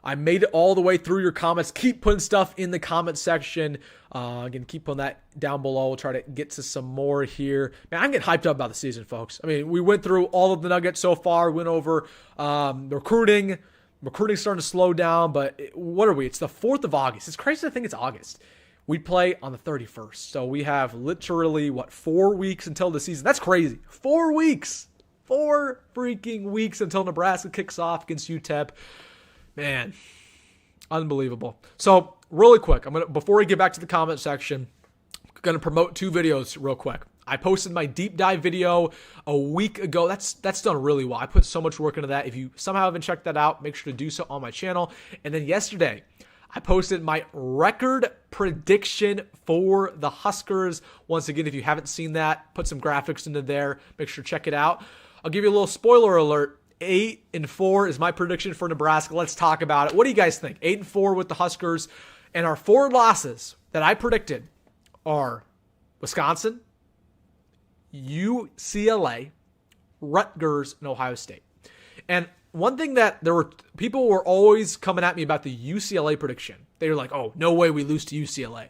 I made it all the way through your comments. Keep putting stuff in the comment section. Again, keep putting that down below. We'll try to get to some more here. Man, I'm getting hyped up about the season, folks. I mean, we went through all of the nuggets so far. We went over the recruiting. Recruiting's starting to slow down, but what are we? It's the 4th of August. It's crazy to think it's August. We play on the 31st. So we have literally, 4 weeks until the season. That's crazy. 4 weeks. 4 freaking weeks until Nebraska kicks off against UTEP. Man, unbelievable. So, really quick, before we get back to the comment section, I'm going to promote 2 videos real quick. I posted my deep dive video a week ago. That's done really well. I put so much work into that. If you somehow haven't checked that out, make sure to do so on my channel. And then yesterday, I posted my record prediction for the Huskers. Once again, if you haven't seen that, put some graphics into there. Make sure to check it out. I'll give you a little spoiler alert. 8-4 is my prediction for Nebraska. Let's talk about it. What do you guys think? 8-4 with the Huskers. And our 4 losses that I predicted are Wisconsin, UCLA, Rutgers, and Ohio State. And one thing that people were always coming at me about the UCLA prediction. They were like, oh, no way we lose to UCLA.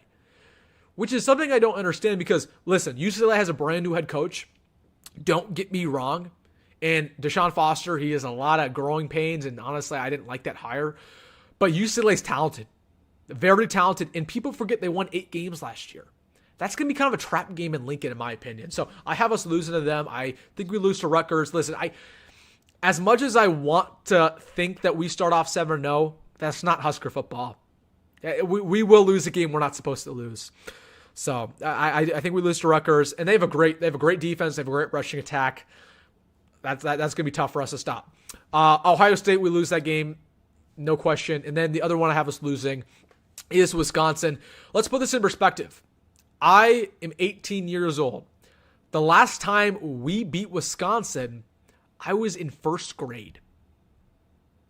Which is something I don't understand because, listen, UCLA has a brand new head coach. Don't get me wrong. And Deshaun Foster, he has a lot of growing pains, and honestly, I didn't like that hire. But UCLA's talented. Very talented, and people forget they won 8 games last year. That's going to be kind of a trap game in Lincoln, in my opinion. So I have us losing to them. I think we lose to Rutgers. Listen, as much as I want to think that we start off 7-0, that's not Husker football. We will lose a game we're not supposed to lose. So I think we lose to Rutgers, and they have a great defense. They have a great rushing attack. That's going to be tough for us to stop. Ohio State, we lose that game, no question. And then the other one I have us losing is Wisconsin. Let's put this in perspective. I am 18 years old. The last time we beat Wisconsin, I was in first grade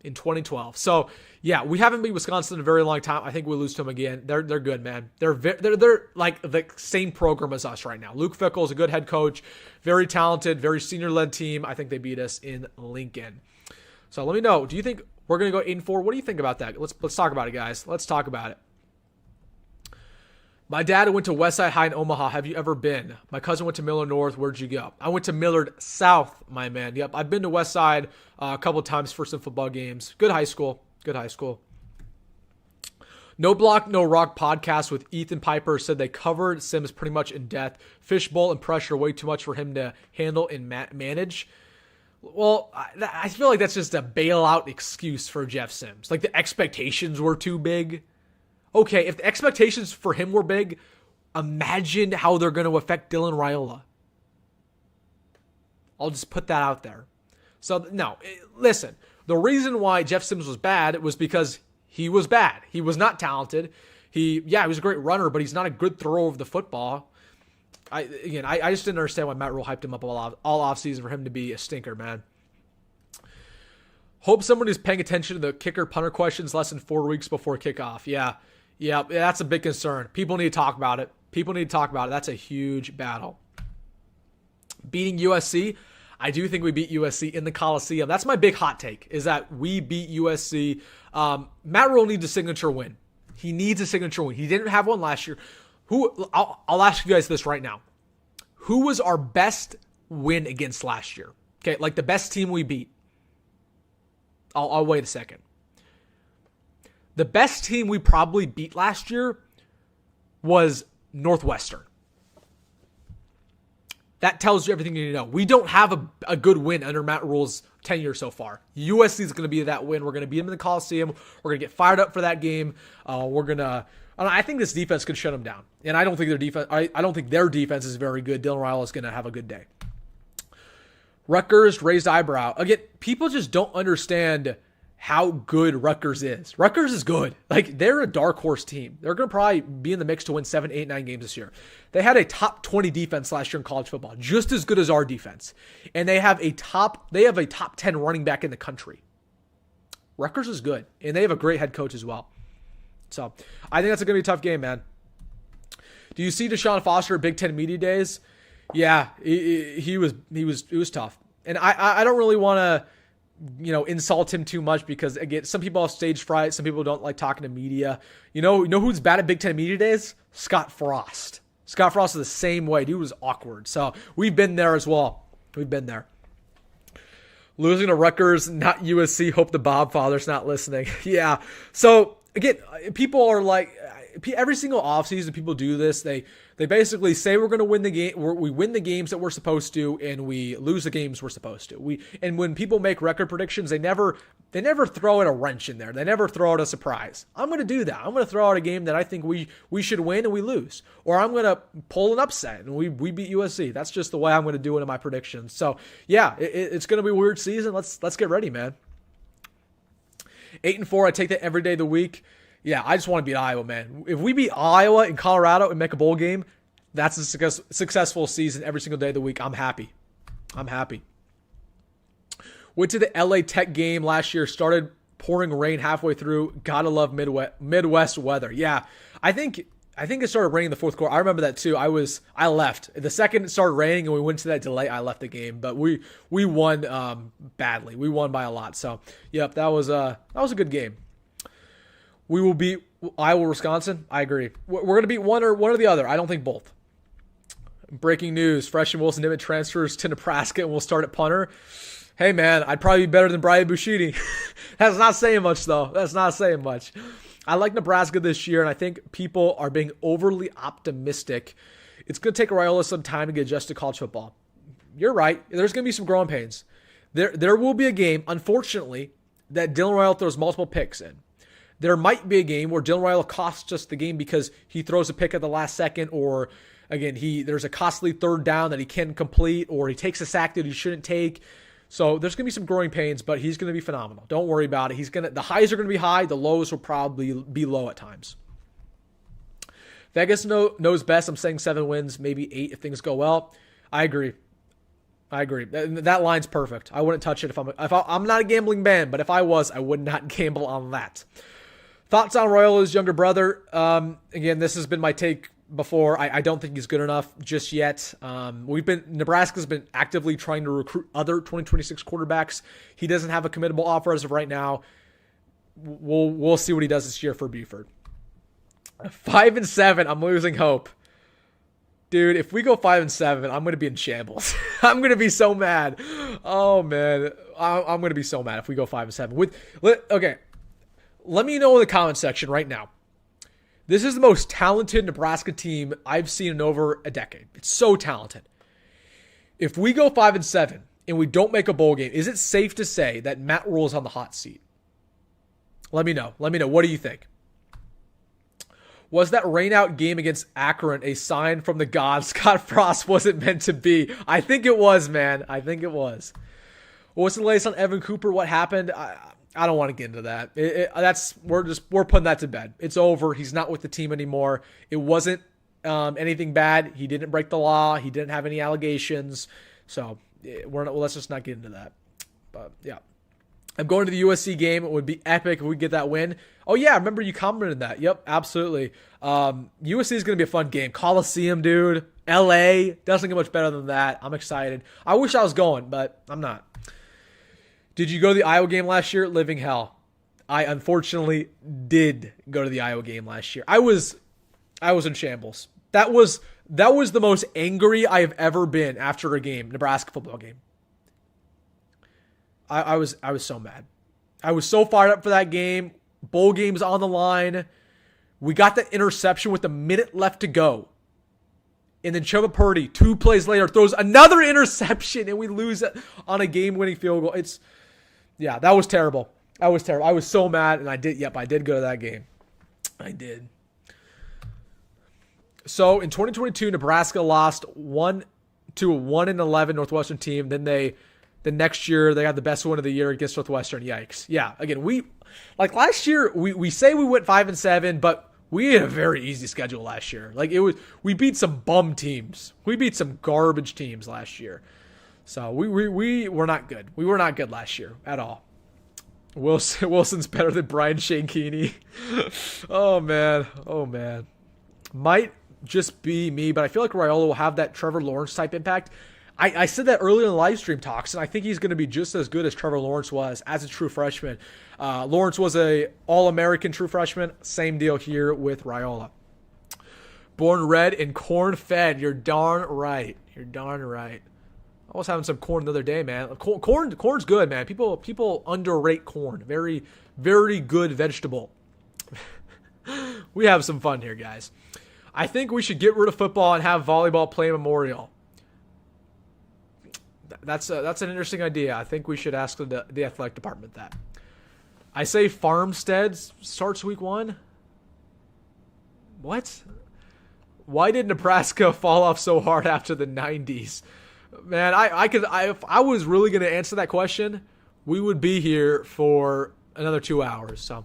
in 2012. So, yeah, we haven't beat Wisconsin in a very long time. I think we'll lose to them again. They're good, man. They're like the same program as us right now. Luke Fickell is a good head coach, very talented, very senior-led team. I think they beat us in Lincoln. So let me know. Do you think we're going to go 8-4? What do you think about that? Let's talk about it, guys. Let's talk about it. My dad went to Westside High in Omaha. Have you ever been? My cousin went to Millard North. Where'd you go? I went to Millard South, my man. Yep, I've been to Westside a couple of times for some football games. Good high school. No Block, No Rock podcast with Ethan Piper said they covered Sims pretty much in depth. Fishbowl and pressure way too much for him to handle and manage. Well, I feel like that's just a bailout excuse for Jeff Sims. Like the expectations were too big. Okay, if the expectations for him were big, imagine how they're going to affect Dylan Raiola. I'll just put that out there. So, no, listen. The reason why Jeff Sims was bad was because he was bad. He was not talented. He was a great runner, but he's not a good thrower of the football. I just didn't understand why Matt Rhule hyped him up all offseason for him to be a stinker, man. Hope someone is paying attention to the kicker punter questions less than 4 weeks before kickoff. Yeah, that's a big concern. People need to talk about it. That's a huge battle. Beating USC, I do think we beat USC in the Coliseum. That's my big hot take, is that we beat USC. Matt Rhule needs a signature win. He needs a signature win. He didn't have one last year. I'll ask you guys this right now. Who was our best win against last year? Okay, like the best team we beat. I'll wait a second. The best team we probably beat last year was Northwestern. That tells you everything you need to know. We don't have a good win under Matt Rhule's tenure so far. USC is going to be that win. We're going to beat them in the Coliseum. We're going to get fired up for that game. I think this defense could shut them down. And I don't think their defense. I don't think their defense is very good. Dylan Raiola is going to have a good day. Rutgers raised eyebrow. Again, people just don't understand how good Rutgers is. Rutgers is good. Like, they're a dark horse team. They're going to probably be in the mix to win 7, 8, 9 games this year. They had a top 20 defense last year in college football, just as good as our defense. And they have a top 10 running back in the country. Rutgers is good. And they have a great head coach as well. So, I think that's going to be a tough game, man. Do you see Deshaun Foster at Big Ten Media Days? Yeah, he was tough. And I don't really want to, insult him too much because, again, some people have stage fright. Some people don't like talking to media. You know who's bad at Big Ten Media Days? Scott Frost. Scott Frost is the same way. Dude was awkward. So we've been there as well. We've been there. Losing to Rutgers, not USC. Hope the Bob father's not listening. Yeah. So, again, people are like, every single offseason people do this. They basically say we're going to win the game. We win the games that we're supposed to, and we lose the games we're supposed to. And when people make record predictions, they never throw in a wrench in there. They never throw out a surprise. I'm going to do that. I'm going to throw out a game that I think we should win and we lose, or I'm going to pull an upset and we beat USC. That's just the way I'm going to do it in my predictions. So yeah, it's going to be a weird season. Let's get ready, man. 8-4. I take that every day of the week. Yeah, I just want to beat Iowa, man. If we beat Iowa and Colorado and make a bowl game, that's a successful season every single day of the week. I'm happy. Went to the LA Tech game last year. Started pouring rain halfway through. Gotta love Midwest weather. Yeah, I think it started raining in the fourth quarter. I remember that too. I left. The second it started raining and we went to that delay, I left the game. But we won badly. We won by a lot. So, yep, that was a good game. We will beat Iowa, Wisconsin. I agree. We're going to beat one or the other. I don't think both. Breaking news. Freshman Wilson Nimitz transfers to Nebraska and will start at punter. Hey, man, I'd probably be better than Brian Bushidi. That's not saying much, though. I like Nebraska this year, and I think people are being overly optimistic. It's going to take Raiola some time to get adjusted to college football. You're right. There's going to be some growing pains. There will be a game, unfortunately, that Dylan Raiola throws multiple picks in. There might be a game where Dylan Raiola costs us the game because he throws a pick at the last second, or again, there's a costly third down that he can't complete, or he takes a sack that he shouldn't take. So there's going to be some growing pains, but he's going to be phenomenal. Don't worry about it. The highs are going to be high. The lows will probably be low at times. Vegas knows best. I'm saying 7 wins, maybe 8 if things go well. I agree. That line's perfect. I wouldn't touch it if I'm not a gambling man, but if I was, I would not gamble on that. Thoughts on Raiola's younger brother? Again, this has been my take before. I don't think he's good enough just yet. Nebraska's been actively trying to recruit other 2026 quarterbacks. He doesn't have a committable offer as of right now. We'll see what he does this year for Buford. 5-7. I'm losing hope. Dude, if we go 5-7, I'm going to be in shambles. I'm going to be so mad. Oh, man. I'm going to be so mad if we go 5-7. Okay. Let me know in the comment section right now. This is the most talented Nebraska team I've seen in over a decade. It's so talented. If we go 5-7 and we don't make a bowl game, is it safe to say that Matt Rhule is on the hot seat? Let me know. What do you think? Was that rainout game against Akron a sign from the gods Scott Frost wasn't meant to be? I think it was, man. I think it was. What's the latest on Evan Cooper? What happened? I don't want to get into that. We're putting that to bed. It's over. He's not with the team anymore. It wasn't anything bad. He didn't break the law. He didn't have any allegations. So let's just not get into that. But yeah. I'm going to the USC game. It would be epic if we get that win. Oh, yeah. I remember you commented that. Yep, absolutely. USC is going to be a fun game. Coliseum, dude. LA. Doesn't get much better than that. I'm excited. I wish I was going, but I'm not. Did you go to the Iowa game last year? Living hell. I unfortunately did go to the Iowa game last year. I was in shambles. That was the most angry I have ever been after a game, Nebraska football game. I was so mad. I was so fired up for that game. Bowl game's on the line. We got the interception with a minute left to go. And then Chuba Purdy, 2 plays later, throws another interception, and we lose on a game-winning field goal. That was terrible. I was so mad, and I did go to that game. I did. So in 2022, Nebraska lost to a 1-11 Northwestern team. Then the next year they had the best win of the year against Northwestern. Yikes. Yeah. Again, last year we say we went 5-7, but we had a very easy schedule last year. We beat some bum teams. We beat some garbage teams last year. So we were not good. We were not good last year at all. Wilson's better than Brian Shankini. Oh man. Might just be me, but I feel like Raiola will have that Trevor Lawrence type impact. I said that earlier in the live stream talks, and I think he's going to be just as good as Trevor Lawrence was as a true freshman. Lawrence was a All-American true freshman. Same deal here with Raiola. Born red and corn-fed. You're darn right. I was having some corn the other day, man. Corn's good, man. People underrate corn. Very, very good vegetable. We have some fun here, guys. I think we should get rid of football and have volleyball play memorial. That's an interesting idea. I think we should ask the athletic department that. I say Farmstead starts week 1. What? Why did Nebraska fall off so hard after the 90s? Man, if I was really going to answer that question, we would be here for another 2 hours. So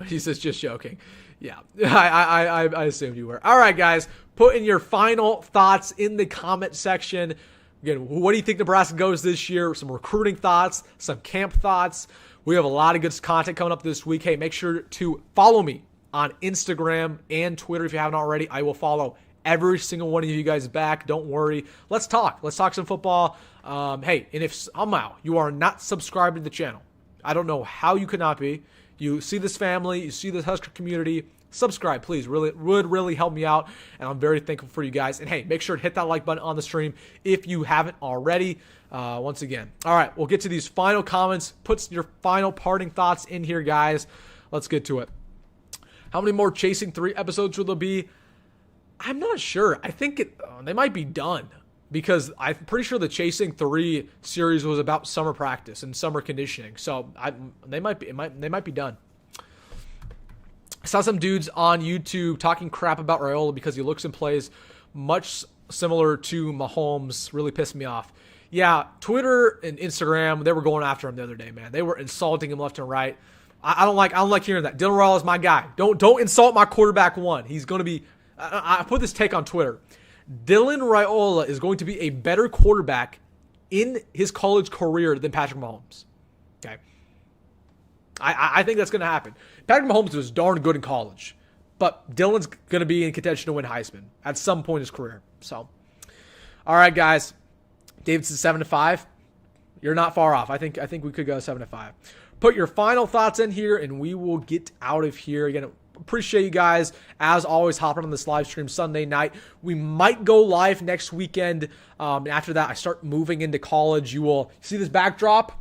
he says, just joking. Yeah, I assumed you were. All right, guys, put in your final thoughts in the comment section. Again, what do you think Nebraska goes this year? Some recruiting thoughts, some camp thoughts. We have a lot of good content coming up this week. Hey, make sure to follow me on Instagram and Twitter if you haven't already. I will follow every single one of you guys back. Don't worry. Let's talk. Let's talk some football. Hey, and if somehow you are not subscribed to the channel, I don't know how you could not be. You see this family, you see this Husker community, subscribe, please. Would really help me out, and I'm very thankful for you guys. And hey, make sure to hit that like button on the stream if you haven't already. Once again. All right, we'll get to these final comments. Put your final parting thoughts in here, guys. Let's get to it. How many more Chasing 3 episodes will there be? I'm not sure. I think they might be done because I'm pretty sure the Chasing 3 series was about summer practice and summer conditioning. So they might be done. I saw some dudes on YouTube talking crap about Raiola because he looks and plays much similar to Mahomes. Really pissed me off. Yeah, Twitter and Instagram, they were going after him the other day, man. They were insulting him left and right. I don't like hearing that. Dylan Raiola is my guy. Don't insult my quarterback one. He's going to be. I put this take on Twitter. Dylan Raiola is going to be a better quarterback in his college career than Patrick Mahomes. Okay. I think that's going to happen. Patrick Mahomes was darn good in college, but Dylan's going to be in contention to win Heisman at some point in his career. So, all right, guys. Davidson 7-5. You're not far off. I think we could go 7-5. Put your final thoughts in here, and we will get out of here. Again, appreciate you guys, as always, hopping on this live stream Sunday night. We might go live next weekend. And after that, I start moving into college. You will see this backdrop.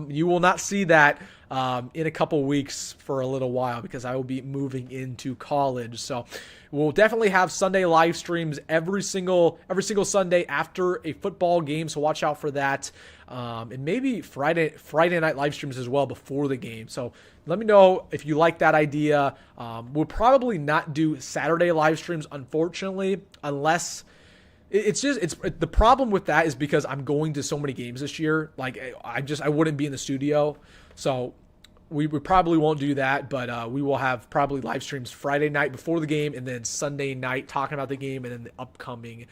You will not see that in a couple weeks for a little while because I will be moving into college. So we'll definitely have Sunday live streams every single Sunday after a football game. So watch out for that. And maybe Friday night live streams as well before the game. So let me know if you like that idea. We'll probably not do Saturday live streams, unfortunately, unless it's the problem with that is because I'm going to so many games this year. Like I wouldn't be in the studio. So we probably won't do that, but we will have probably live streams Friday night before the game and then Sunday night talking about the game and then the upcoming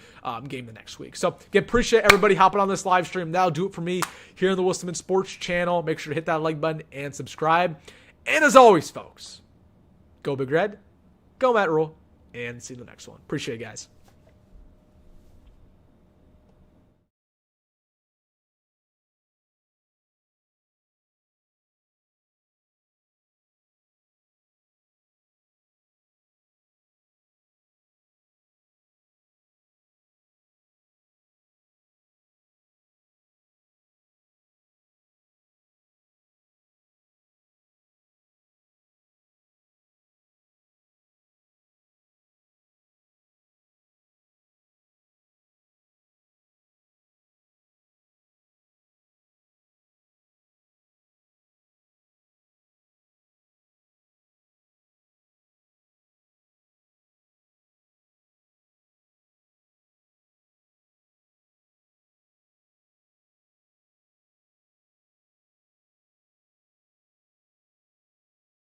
game the next week. So, again, appreciate everybody hopping on this live stream. That'll do it for me here on the Wilson Sports channel. Make sure to hit that like button and subscribe. And as always, folks, go Big Red, go Matt Rhule, and see you in the next one. Appreciate it, guys.